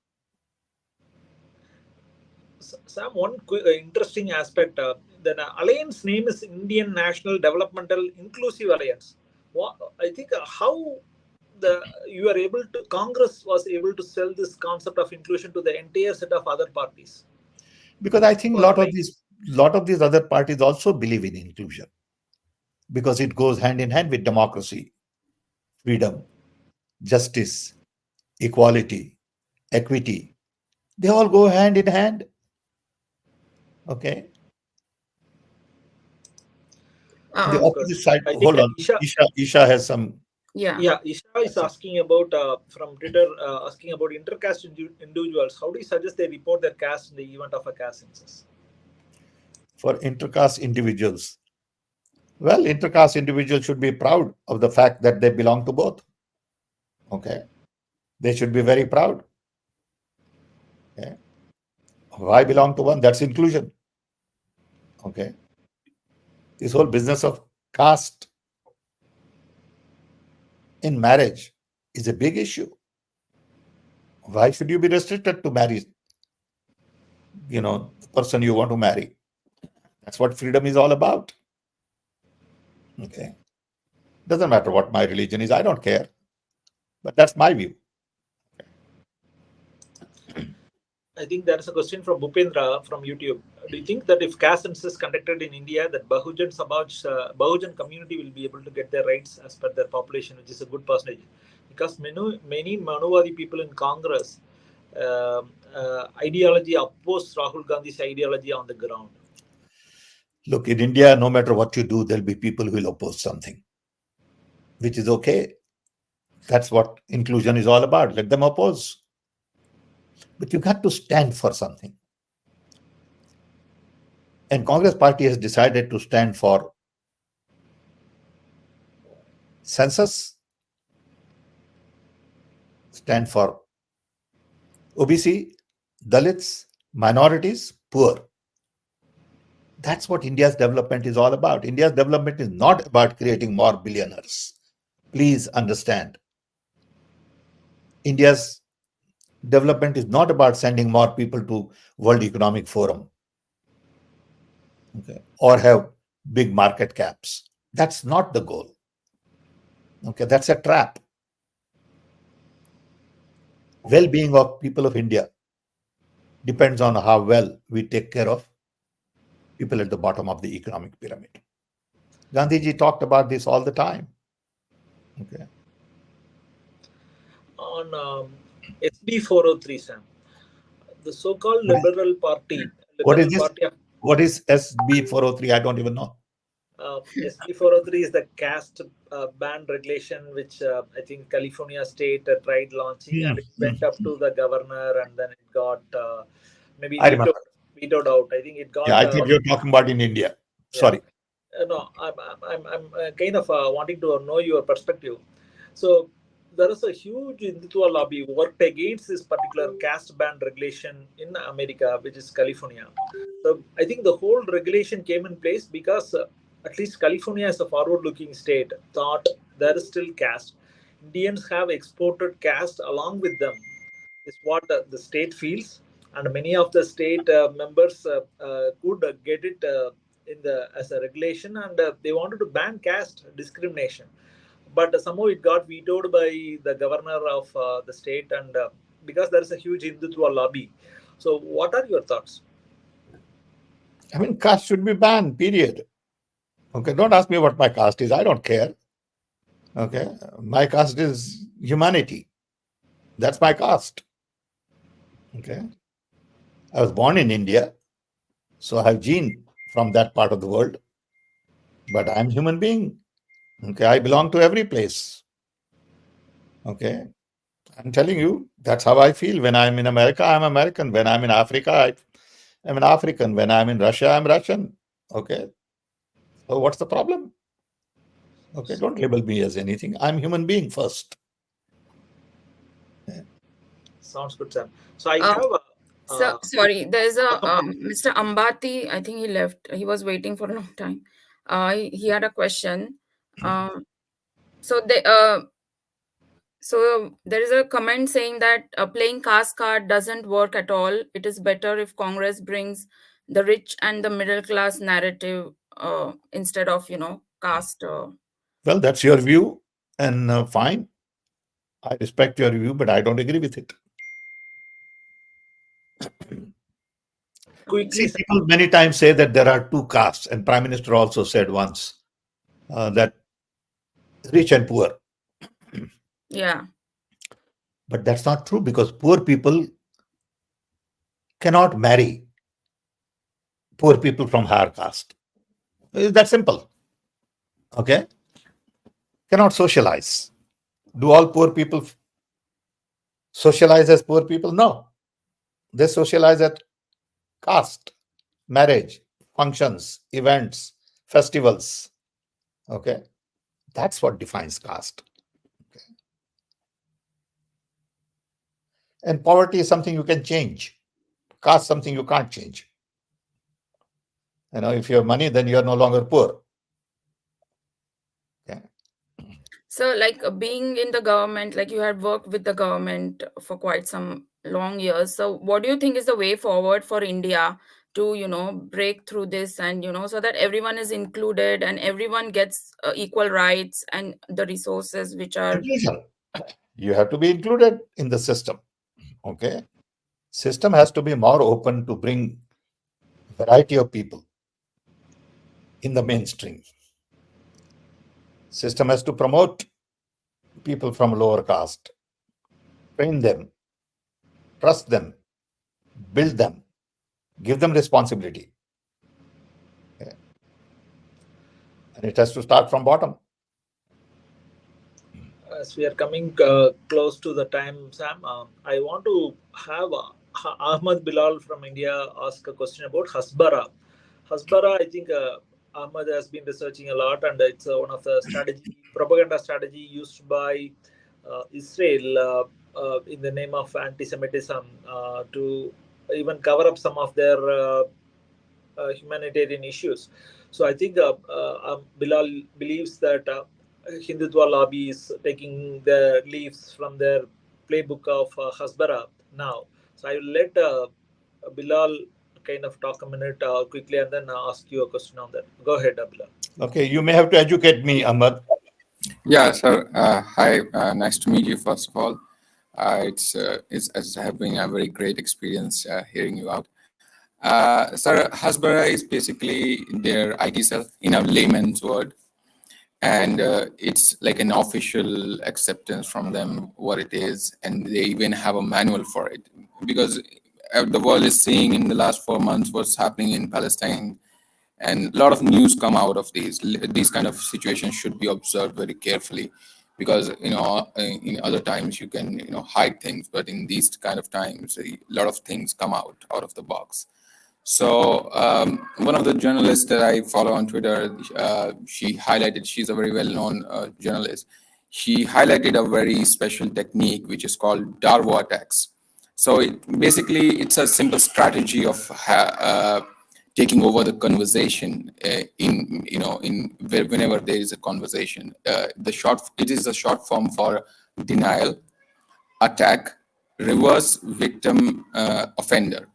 Sam, one interesting aspect, the alliance name is Indian National Developmental Inclusive Alliance. I think how you are able to, Congress was able to sell this concept of inclusion to the entire set of other parties. Because I think a lot of these other parties also believe in inclusion, because it goes hand in hand with democracy, freedom, justice, equality, equity. They all go hand in hand. Okay. The opposite side. Hold on. Isha has some. Yeah, Isha is asking about from Twitter, asking about intercaste individuals. How do you suggest they report their caste in the event of a caste census? For intercaste individuals, well, intercaste individuals should be proud of the fact that they belong to both. Okay. They should be very proud. Okay. Why belong to one? That's inclusion. Okay. This whole business of caste in marriage is a big issue. Why should you be restricted to marry, the person you want to marry? That's what freedom is all about. Okay. Doesn't matter what my religion is, I don't care. But that's my view. I think there is a question from Bhupendra from YouTube. Do you think that if caste census conducted in India, that Bahujan community will be able to get their rights as per their population, which is a good percentage? Because many Manuvadi people in Congress ideology oppose Rahul Gandhi's ideology on the ground. Look, in India, no matter what you do, there'll be people who will oppose something, which is okay. That's what inclusion is all about. Let them oppose. But you got to stand for something. And Congress party has decided to stand for census, stand for OBC, Dalits, minorities, poor. That's what India's development is all about. India's development is not about creating more billionaires. Please understand. India's development is not about sending more people to World Economic Forum, okay, or have big market caps. That's not the goal. Okay, that's a trap. Well-being of people of India depends on how well we take care of people at the bottom of the economic pyramid. Gandhiji talked about this all the time. Okay. On SB403, Sam, the so-called Liberal Party. What is this? What is SB403? I don't even know. SB403 is the caste ban regulation, which I think California state tried launching, and it went up to the governor, and then it got maybe vetoed out. I think it got. Yeah, I think you're talking about in India. Sorry. No, I'm kind of wanting to know your perspective. So there is a huge Hindutva lobby who worked against this particular caste ban regulation in America, which is California. So I think the whole regulation came in place because at least California as a forward-looking state thought there is still caste. Indians have exported caste along with them, is what the state feels, and many of the state members could get it as a regulation, and they wanted to ban caste discrimination, but somehow it got vetoed by the governor of the state, and because there is a huge Hindutva lobby. So what are your thoughts? I mean, caste should be banned, period. Okay, don't ask me what my caste is. I don't care. Okay, my caste is humanity. That's my caste. Okay, I was born in India, so I have gene from that part of the world, but I'm a human being. Okay, I belong to every place. Okay, I'm telling you, that's how I feel. When I'm in America, I'm American. When I'm in Africa, I'm an African. When I'm in Russia, I'm Russian. Okay, so what's the problem? Okay, don't label me as anything. I'm a human being first. Sounds good, Sam. So I have sorry, there's a Mr. Ambati. I think he left. He was waiting for a long time. He had a question. So there is a comment saying that playing caste card doesn't work at all. It is better if Congress brings the rich and the middle class narrative instead of caste. Well, that's your view, and fine. I respect your view, but I don't agree with it. quickly. See, people many times say that there are two castes, and Prime Minister also said once that rich and poor. Yeah. But that's not true, because poor people cannot marry poor people from higher caste. It's that simple. Okay? Cannot socialize. Do all poor people socialize as poor people? No. They socialize at caste, marriage, functions, events, festivals. Okay? That's what defines caste. Okay? And poverty is something you can change. Caste something you can't change. If you have money, then you are no longer poor. Okay. So, like being in the government, like you had worked with the government for quite some long years. So, what do you think is the way forward for India to, break through this and, so that everyone is included and everyone gets equal rights and the resources which are. Inclusion. You have to be included in the system. Okay. System has to be more open to bring variety of people in the mainstream. System has to promote people from lower caste, train them, trust them, build them, give them responsibility. Okay. And it has to start from bottom. As we are coming close to the time, Sam, I want to have Ahmad Bilal from India ask a question about Hasbara. Hasbara, I think Ahmad has been researching a lot, and it's one of the propaganda strategy used by Israel in the name of anti-Semitism to even cover up some of their humanitarian issues. So I think Bilal believes that Hindutva lobby is taking the leaves from their playbook of Hasbara now. So I will let Bilal kind of talk a minute quickly and then ask you a question on that. Go ahead, Bilal. Okay, you may have to educate me, Ahmad. Yeah, sir. Hi, nice to meet you. First of all, it's has been a very great experience hearing you out. Sir, Hasbara is basically their IT cell in a layman's word, and it's like an official acceptance from them what it is, and they even have a manual for it because the world is seeing in the last 4 months what's happening in Palestine, and a lot of news come out of these kind of situations should be observed very carefully because in other times you can hide things, but in these kind of times a lot of things come out of the box. So one of the journalists that I follow on Twitter, she highlighted, she's a very well-known journalist. She highlighted a very special technique which is called Darvo attacks. So it's a simple strategy of taking over the conversation whenever there is a conversation. It is a short form for denial, attack, reverse, victim, offender.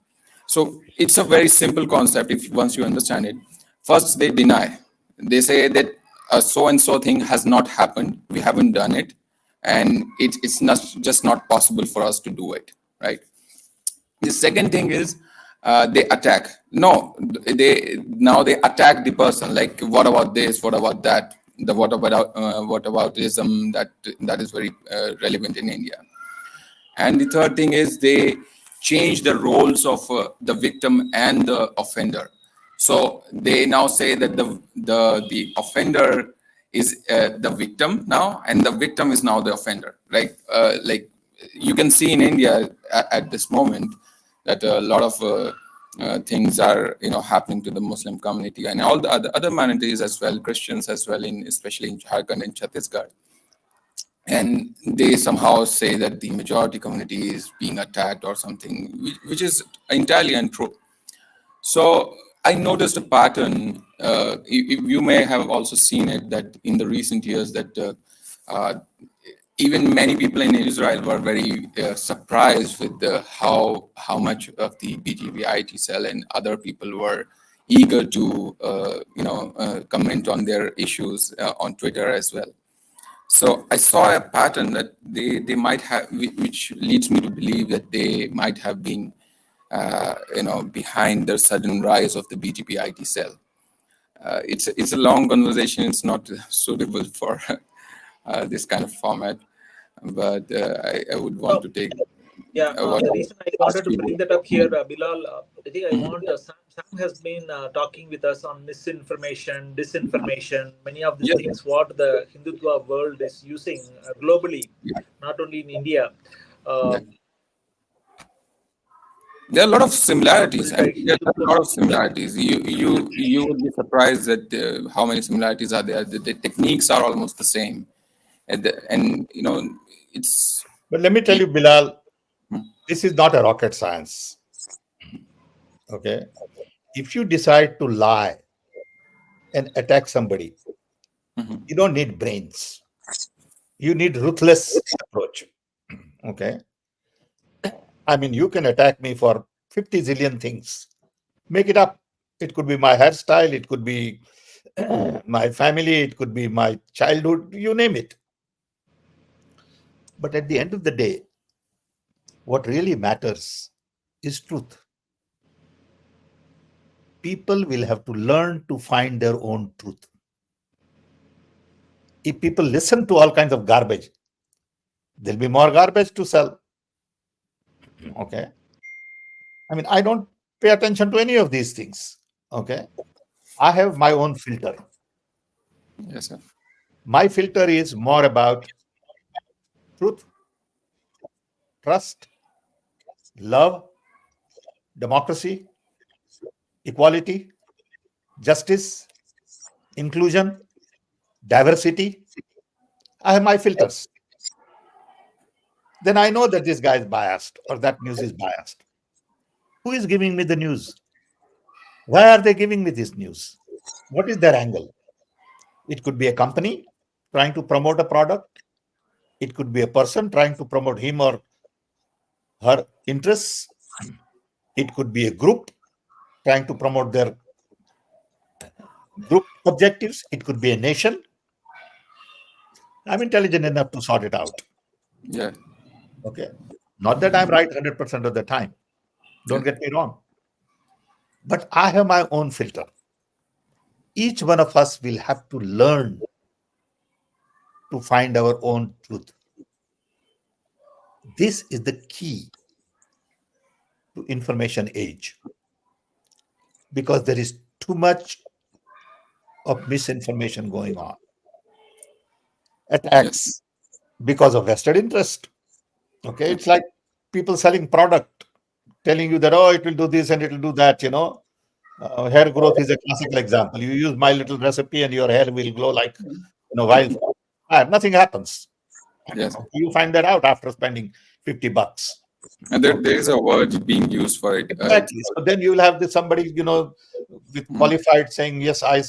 So it's a very simple concept if once you understand it. First, they deny. They say that a so-and-so thing has not happened. We haven't done it. And it's not possible for us to do it, right? The second thing is they attack. No, they attack the person. Like, what about this? What about that? The whataboutism that is very relevant in India. And the third thing is they change the roles of the victim and the offender. So they now say that the offender is the victim now, and the victim is now the offender. Like you can see in India at this moment that a lot of things are happening to the Muslim community and all the other minorities as well, Christians as well, especially in Jharkhand and Chhattisgarh. And they somehow say that the majority community is being attacked or something, which is entirely untrue. So I noticed a pattern. You may have also seen it that in the recent years that even many people in Israel were very surprised with how much of the BGV IT cell and other people were eager to comment on their issues on Twitter as well. So I saw a pattern that they might have, which leads me to believe that they might have been, behind the sudden rise of the BGP IT cell. It's a long conversation. It's not suitable for this kind of format, but I would want to take. Yeah, the reason I wanted to bring that up here, Bilal, I think I want Sam has been talking with us on misinformation, disinformation, many of these things what the Hindutva world is using globally, not only in India. There are a lot of similarities. You would be surprised at how many similarities are there. The techniques are almost the same, and it's. But let me tell you, Bilal, this is not a rocket science. Okay, if you decide to lie and attack somebody, you don't need brains. You need ruthless approach. Okay. I mean, you can attack me for 50 zillion things. Make it up. It could be my hairstyle, it could be my family, it could be my childhood, you name it. But at the end of the day, what really matters is truth. People will have to learn to find their own truth. If people listen to all kinds of garbage, there'll be more garbage to sell. Okay. I mean, I don't pay attention to any of these things. Okay. I have my own filter. Yes, sir. My filter is more about truth, trust, love, democracy, equality, justice, inclusion, diversity. I have my filters. Then I know that this guy is biased or that news is biased. Who is giving me the news? Why are they giving me this news? What is their angle? It could be a company trying to promote a product. It could be a person trying to promote him or her interests. It could be a group trying to promote their group objectives. It could be a nation. I'm intelligent enough to sort it out. Yeah. Okay. Not that I'm right 100% of the time. Don't get me wrong. But I have my own filter. Each one of us will have to learn to find our own truth. This is the key to information age, because there is too much of misinformation going on. Attacks because of vested interest. Okay, it's like people selling product, telling you that, oh, it will do this and it will do that, hair growth is a classical example. You use my little recipe and your hair will glow like wildfire. Nothing happens. Yes. You find that out after spending $50. And there is a word being used for it. Exactly. So then you will have somebody, with qualified saying, yes, I,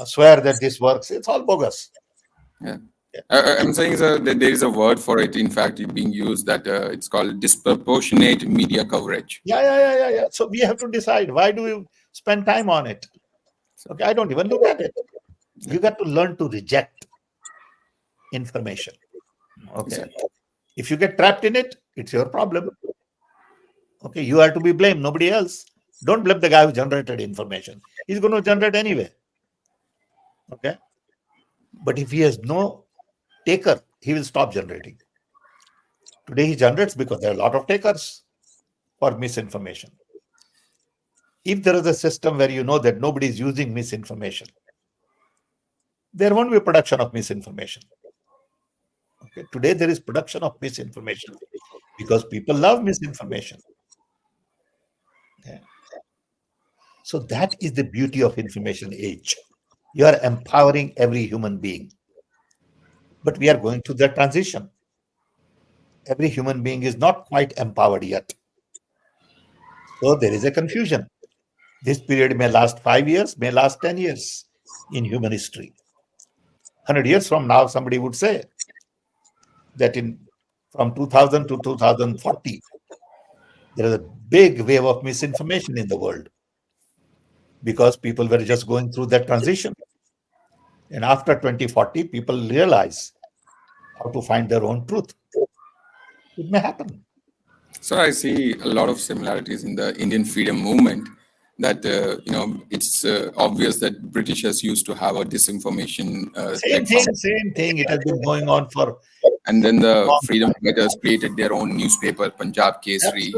swear that this works. It's all bogus. Yeah. I'm saying, sir, that there is a word for it, in fact, being used, that it's called disproportionate media coverage. Yeah. So we have to decide, why do we spend time on it? Okay, I don't even look at it. You got to learn to reject information. Okay. If you get trapped in it, it's your problem. Okay, you are to be blamed, nobody else. Don't blame the guy who generated information. He's going to generate anyway. Okay. But if he has no taker, he will stop generating. Today he generates because there are a lot of takers for misinformation. If there is a system where you know that nobody is using misinformation, there won't be production of misinformation. Okay. Today there is production of misinformation because people love misinformation. Okay. So that is the beauty of information age. You are empowering every human being. But we are going through that transition. Every human being is not quite empowered yet. So there is a confusion. This period may last 5 years, may last 10 years in human history. 100 years from now, somebody would say that from 2000 to 2040, there is a big wave of misinformation in the world because people were just going through that transition. And after 2040, people realize how to find their own truth. It may happen. So I see a lot of similarities in the Indian freedom movement, that, it's obvious that Britishers used to have a disinformation. Same thing. It has been going on for... And then the freedom fighters created their own newspaper, Punjab Kesari.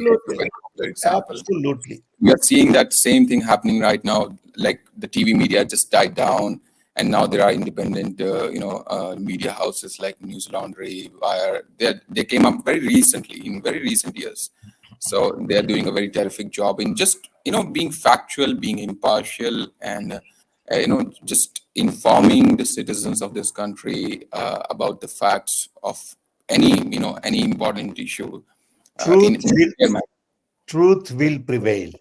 Absolutely. We are seeing that same thing happening right now. Like the TV media just died down, and now there are independent, media houses like News Laundry, Wire. They came up very recently, in very recent years. So they are doing a very terrific job in just, being factual, being impartial, and just informing the citizens of this country about the facts of any important issue. Truth will prevail.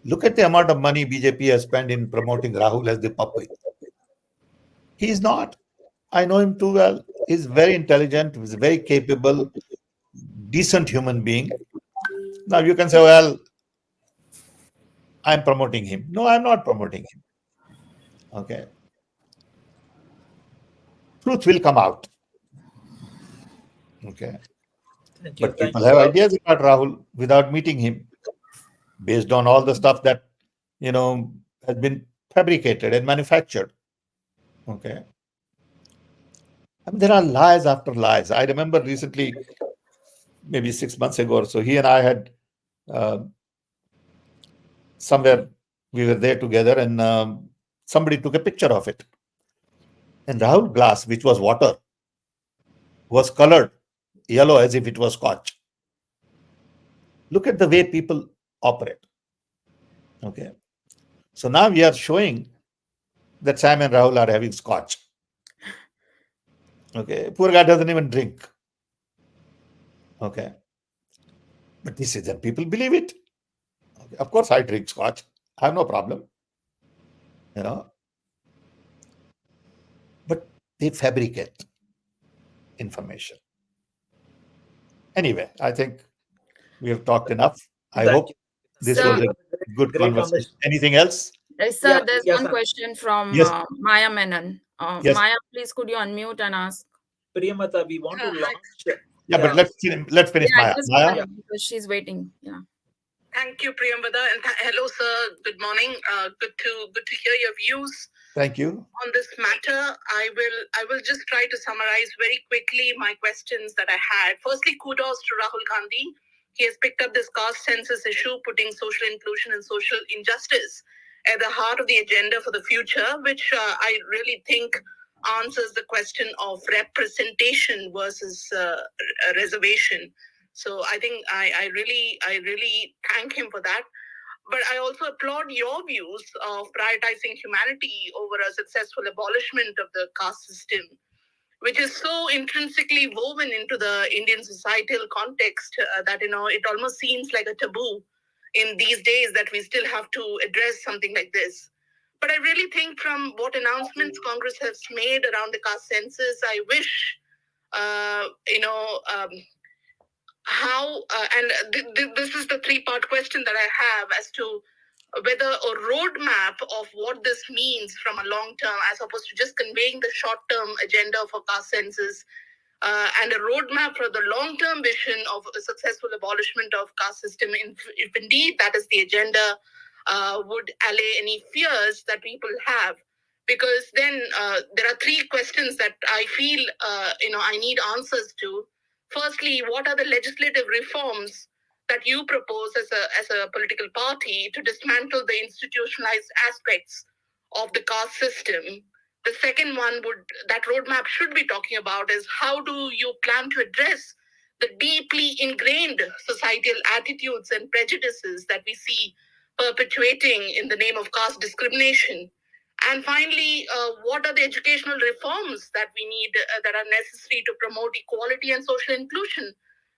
Look at the amount of money BJP has spent in promoting Rahul as the puppet. He's not. I know him too well. He's very intelligent, he's very capable, decent human being. Now you can say, well, I'm promoting him. No, I'm not promoting him. Okay. Truth will come out. Okay. Thank you. But Thank people you, have Rahul. ideas about Rahul without meeting him, based on all the stuff that, has been fabricated and manufactured. Okay. I mean, there are lies after lies. I remember recently, maybe 6 months ago or so, he and I had somewhere, we were there together, and somebody took a picture of it. And Rahul glass, which was water, was colored yellow as if it was scotch. Look at the way people operate. Okay. So now we are showing that Sam and Rahul are having scotch. Okay. Poor guy doesn't even drink. Okay. But this is that people believe it. Okay. Of course, I drink scotch. I have no problem. But they fabricate information. Anyway, I think we have talked enough. I Thank hope you. this Sir. was a good Great conversation. conversation. Anything else? Sir, Yeah, there's yes, one ma'am. question from Yes. Maya Menon. Yes. Maya, please could you unmute and ask? Priyamata, we want to launch. Yeah, but let's finish Yeah, Maya. just Maya? one, because she's waiting. Yeah. Thank you, Priyamvada, and hello, sir. Good morning. Good to hear your views Thank you. on this matter. I will just try to summarize very quickly my questions that I had. Firstly, kudos to Rahul Gandhi. He has picked up this caste census issue, putting social inclusion and social injustice at the heart of the agenda for the future, which I really think answers the question of representation versus reservation. So I think I really thank him for that. But I also applaud your views of prioritizing humanity over a successful abolishment of the caste system, which is so intrinsically woven into the Indian societal context that it almost seems like a taboo in these days that we still have to address something like this. But I really think from what announcements Congress has made around the caste census, I wish how this is the three-part question that I have as to whether a roadmap of what this means from a long term, as opposed to just conveying the short-term agenda for caste census, and a roadmap for the long-term vision of a successful abolishment of caste system, if indeed that is the agenda, would allay any fears that people have. Because then there are three questions that I feel I need answers to. Firstly, what are the legislative reforms that you propose as a political party to dismantle the institutionalized aspects of the caste system? The second one that roadmap should be talking about is how do you plan to address the deeply ingrained societal attitudes and prejudices that we see perpetuating in the name of caste discrimination? And finally, what are the educational reforms that we need that are necessary to promote equality and social inclusion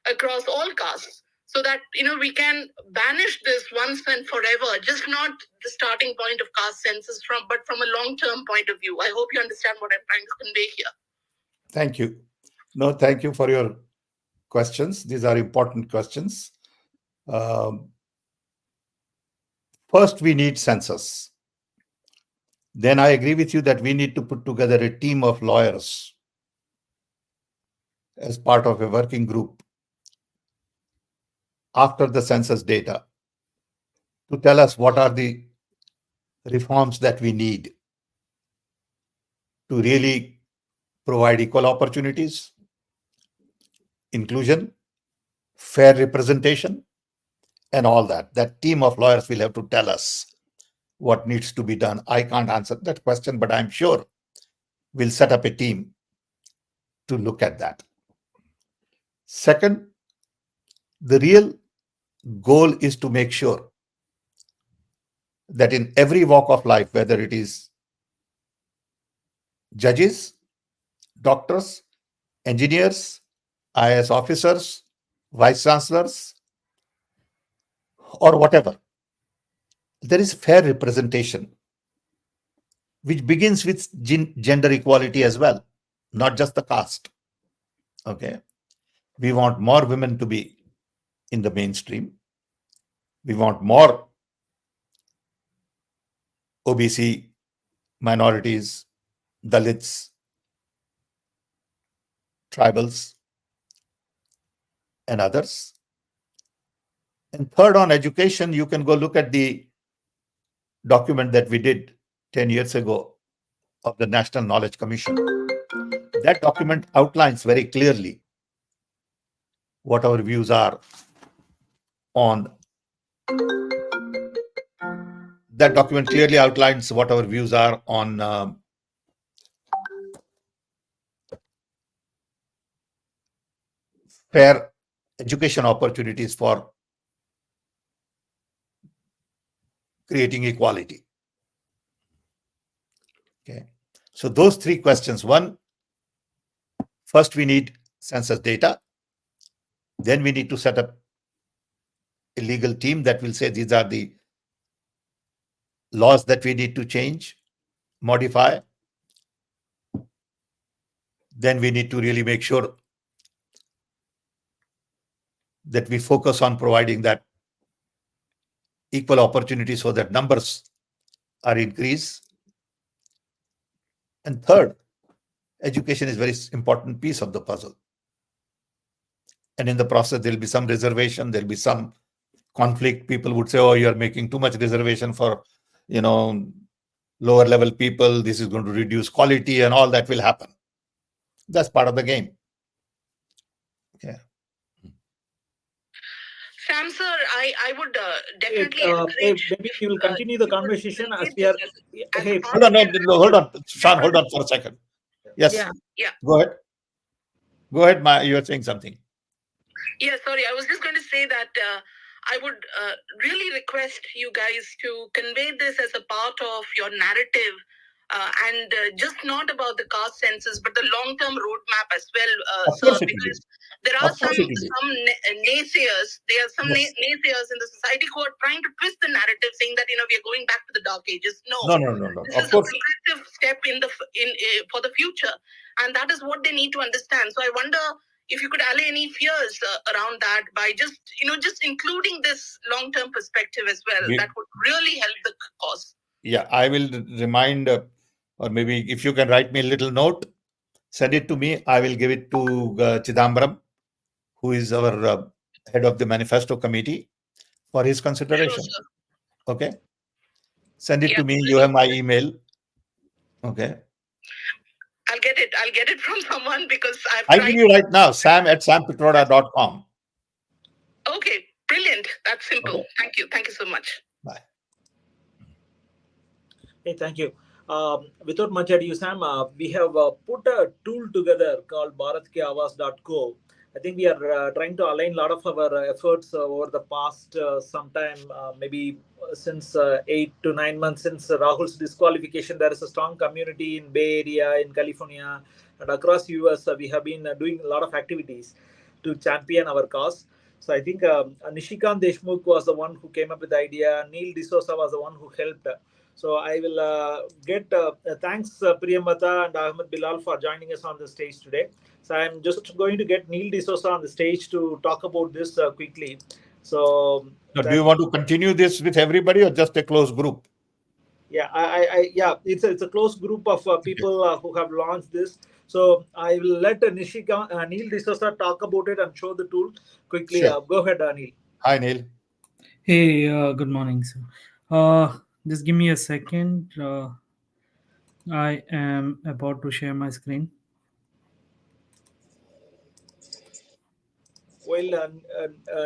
across all castes, so that we can banish this once and forever, just not the starting point of caste census but from a long-term point of view. I hope you understand what I'm trying to convey here. Thank you. No, thank you for your questions. These are important questions. First, we need census. Then I agree with you that we need to put together a team of lawyers as part of a working group after the census data to tell us what are the reforms that we need to really provide equal opportunities, inclusion, fair representation, and all that. That team of lawyers will have to tell us what needs to be done. I can't answer that question, but I'm sure we'll set up a team to look at that. Second, the real goal is to make sure that in every walk of life, whether it is judges, doctors, engineers, IAS officers, vice chancellors, or whatever, there is fair representation which begins with gender equality as well, not just the caste. Okay. We want more women to be in the mainstream. We want more OBC, minorities, Dalits, tribals, and others. And third, on education, you can go look at the document that we did 10 years ago of the National Knowledge Commission. That document outlines very clearly what our views are on that document clearly outlines what our views are on fair education opportunities for creating equality. Okay. So those three questions. One, first we need census data. Then we need to set up a legal team that will say these are the laws that we need to change, modify. Then we need to really make sure that we focus on providing that equal opportunity so that numbers are increased. And third, education is a very important piece of the puzzle. And in the process, there'll be some reservation, there'll be some conflict. People would say, oh, you're making too much reservation for, lower level people. This is going to reduce quality and all that will happen. That's part of the game. Okay. Sam sir, I would definitely encourage. Maybe we will continue the conversation as we are. Hold on, Sean, hold on for a second. Yes. Yeah. Go ahead. Go ahead, Ma. You are saying something. Yeah, sorry. I was just going to say that I would really request you guys to convey this as a part of your narrative, and just not about the caste census, but the long-term roadmap as well, sir. Because there are some naysayers. There are some naysayers in the society who are trying to twist the narrative, saying that we are going back to the dark ages. No. This is a progressive step for the future, and that is what they need to understand. So I wonder if you could allay any fears around that by just including this long-term perspective as well. That would really help the cause. Yeah, I will remind, or maybe if you can write me a little note, send it to me. I will give it to Chidambaram, who is our head of the manifesto committee, for his consideration. Sure, okay. Send it to me. You have my email. Okay. I'll get it from someone because I'll give you right now, sam@sampitroda.com. Okay, brilliant. That's simple. Okay. Thank you so much. Bye. Hey, thank you. Without much ado, Sam, we have put a tool together called bharatkeawas.co. I think we are trying to align a lot of our efforts over the past sometime, maybe since 8 to 9 months since Rahul's disqualification. There is a strong community in Bay Area, in California, and across US. We have been doing a lot of activities to champion our cause. So I think Nishikant Deshmukh was the one who came up with the idea. Neil D'Souza was the one who helped. So I will get thanks Priyamata and Ahmed Bilal for joining us on the stage today. So I'm just going to get Neil D'Souza on the stage to talk about this quickly. So do you want to continue this with everybody or just a closed group? Yeah, it's a close group of people who have launched this. So I will let Neil D'Souza talk about it and show the tool quickly. Sure. Go ahead, Neil. Hi, Neil. Hey, good morning, sir. Just give me a second. I am about to share my screen. Well,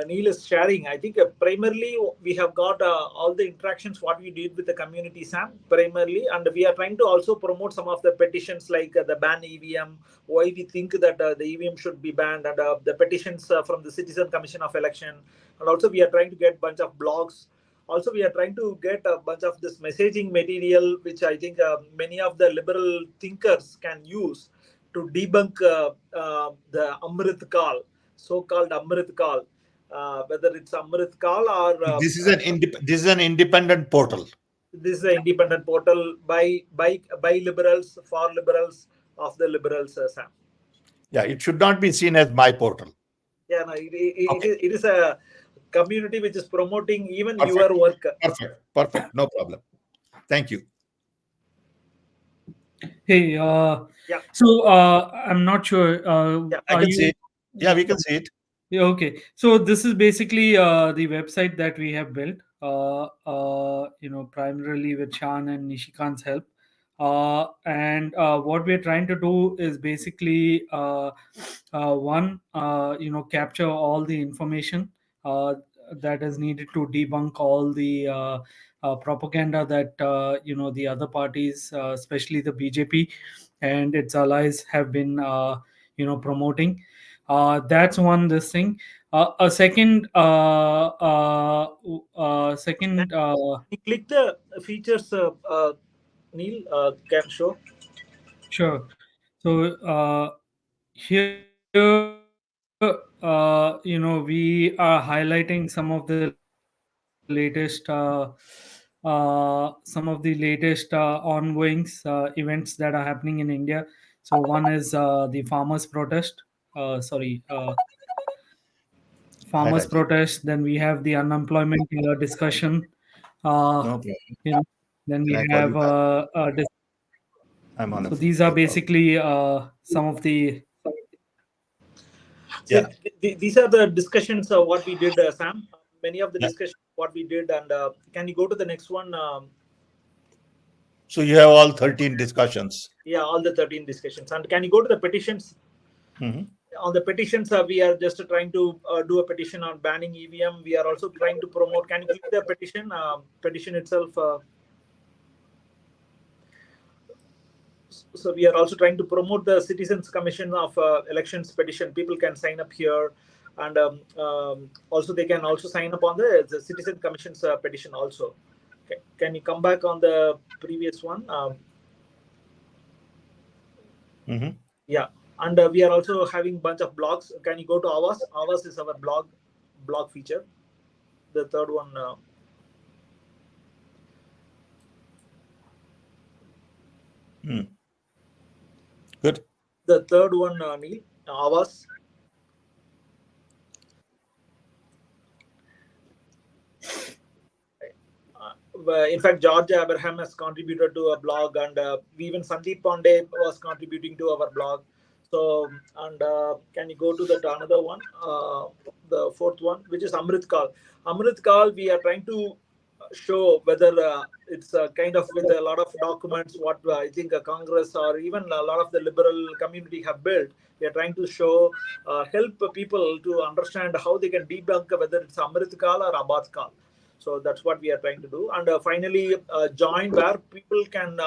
Neil is sharing. I think primarily we have got all the interactions what we did with the community, Sam, primarily, and we are trying to also promote some of the petitions like the ban EVM, why we think that the EVM should be banned, and the petitions from the Citizen Commission of Election, and also we are trying to get a bunch of blogs. Also, we are trying to get a bunch of this messaging material, which I think many of the liberal thinkers can use to debunk the Amrit Kal. So-called Amrit Kal, whether it's Amrit Kal or this is an independent portal. This is an independent portal by liberals, for liberals, of the liberals, Sam. Yeah, it should not be seen as my portal. Yeah, no, it is a community which is promoting even Perfect. your work. Perfect. No problem. Thank you. Hey, Yeah. so I'm not sure. I can see it. Yeah, we can see it. Yeah, okay. So this is basically the website that we have built, primarily with Shan and Nishikant's help. And what we're trying to do is basically capture all the information that is needed to debunk all the propaganda that the other parties, especially the BJP and its allies, have been promoting. That's one this thing. A second second You click the features, Neil, can show. Sure. So here, we are highlighting some of the latest ongoings events that are happening in India. So one is the farmers' protest. Farmers' Rajiv. protest. Then we have the unemployment discussion. No Uh, problem. then Can I we call have you back? I'm on a so these are call. basically some of the. See, Yeah. these are the discussions of what we did, Sam. Many of the Yeah. discussions what we did, and can you go to the next one? So you have all 13 discussions. Yeah, all the 13 discussions. And can you go to the petitions? Mhm. On the petitions, we are just trying to do a petition on banning EVM. We are also trying to promote. Can you click the petition? Petition itself. So we are also trying to promote the Citizens Commission of Elections petition. People can sign up here, and also they can also sign up on the Citizen Commission's petition also. Okay. Can you come back on the previous one? Mhm. Yeah, and we are also having bunch of blogs. Can you go to ours? Ours is our blog feature. The third one. Good. The third one, Neil, ours. In fact, George Abraham has contributed to a blog, and even Sandeep Pandey was contributing to our blog. So, and can you go to that another one, the fourth one, which is Amrit Kal. Amrit Kal, we are trying to show whether it's kind of with a lot of documents what I think Congress or even a lot of the liberal community have built. We are trying to show, help people to understand how they can debunk whether it's Amrit Kal or Abad Kal. So that's what we are trying to do. And finally, join, where people can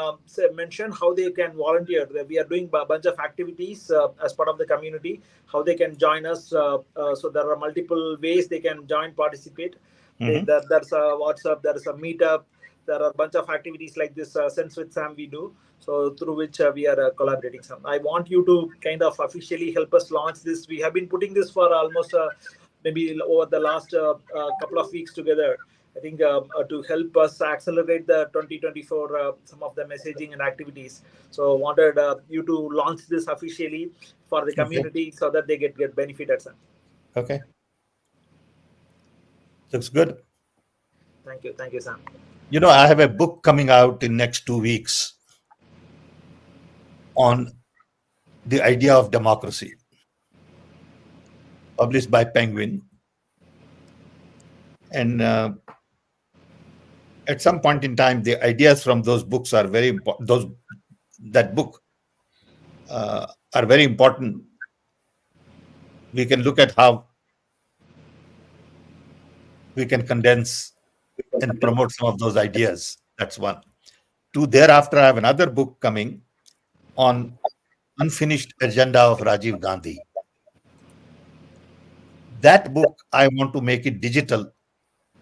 mention how they can volunteer. We are doing a bunch of activities as part of the community, how they can join us. So there are multiple ways they can join, participate. There's a WhatsApp, there's a meetup, there are a bunch of activities like this Sense with Sam we do. So through which we are collaborating some. I want you to kind of officially help us launch this. We have been putting this for almost maybe over the last couple of weeks together. I think to help us accelerate the 2024 some of the messaging and activities. So wanted you to launch this officially for the community so that they get benefited. Okay. Looks good. Thank you, Sam. You know, I have a book coming out in next 2 weeks on the idea of democracy, published by Penguin. And at some point in time, the ideas from those books are very important. That book are very important. We can look at how we can condense and promote some of those ideas. That's one. Two, thereafter, I have another book coming on unfinished agenda of Rajiv Gandhi. That book, I want to make it digital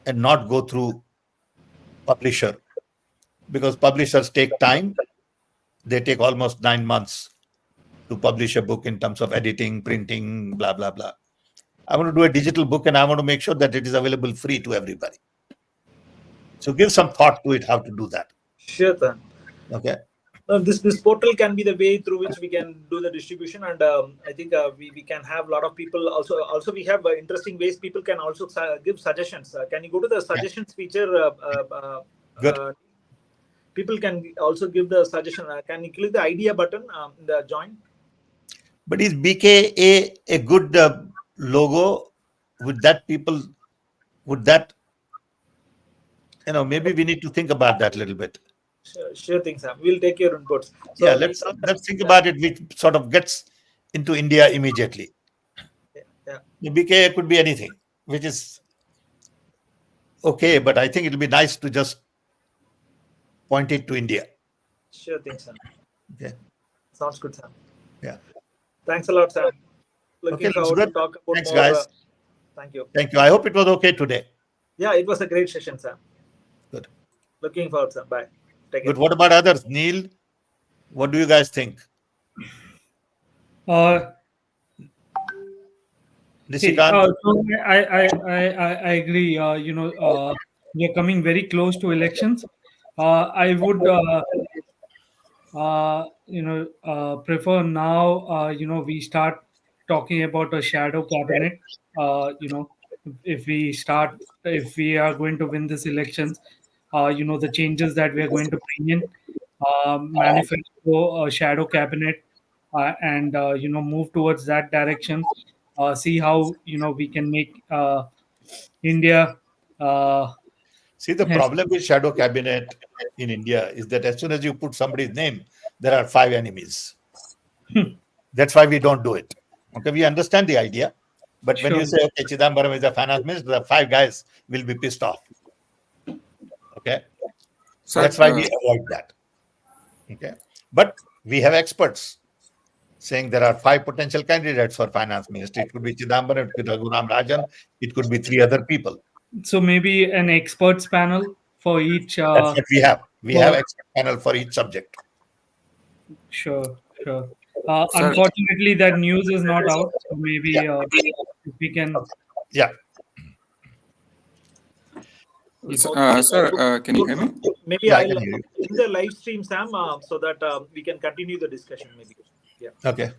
and not go through publisher, because publishers take time. They take almost 9 months to publish a book in terms of editing, printing, blah, blah, blah. I want to do a digital book, and I want to make sure that it is available free to everybody. So give some thought to it, how to do that. Sure, sir. Okay. This portal can be the way through which we can do the distribution, and I think we can have a lot of people also we have interesting ways people can also give suggestions. Can you go to the suggestions feature? Good. People can also give the suggestion. Can you click the idea button in the join? But is BKA a good logo? Would that maybe we need to think about that a little bit. Sure thing, Sam. We'll take your inputs. So yeah, let's think about it, which sort of gets into India immediately. Yeah. The BKA could be anything, which is okay, but I think it'll be nice to just point it to India. Sure thing, Sam. Okay. Sounds good, Sam. Yeah. Thanks a lot, Sam. Looking forward to talk about Thanks, more. guys. Thank you. Thank you. I hope it was okay today. Yeah, it was a great session, Sam. Good. Looking forward, Sam. Bye. Take Good. care. What about others? Neil, what do you guys think? Nishikant? So I agree. We are coming very close to elections. I would prefer now, we start talking about a shadow cabinet. If we are going to win this elections, the changes that we are going to bring in, manifesto, shadow cabinet, and move towards that direction. See how we can make India. See, the problem with shadow cabinet in India is that as soon as you put somebody's name, there are 5 enemies. That's why we don't do it. Okay, we understand the idea, but when you say, okay, Chidambaram is the finance minister, the 5 guys will be pissed off. Okay, so that's why we avoid that. Okay, but we have experts saying there are 5 potential candidates for finance minister. It could be Chidambaram, it could be Raghuram Rajan, it could be 3 other people. So maybe an experts panel for each. That's what we have. We have expert panel for each subject. Sure. Unfortunately, that news is not out. So maybe if we can. Yeah. Sir, can you hear me? Maybe Yeah, I I'll can hear you. in the live stream, Sam, so that we can continue the discussion. Maybe. Yeah. Okay.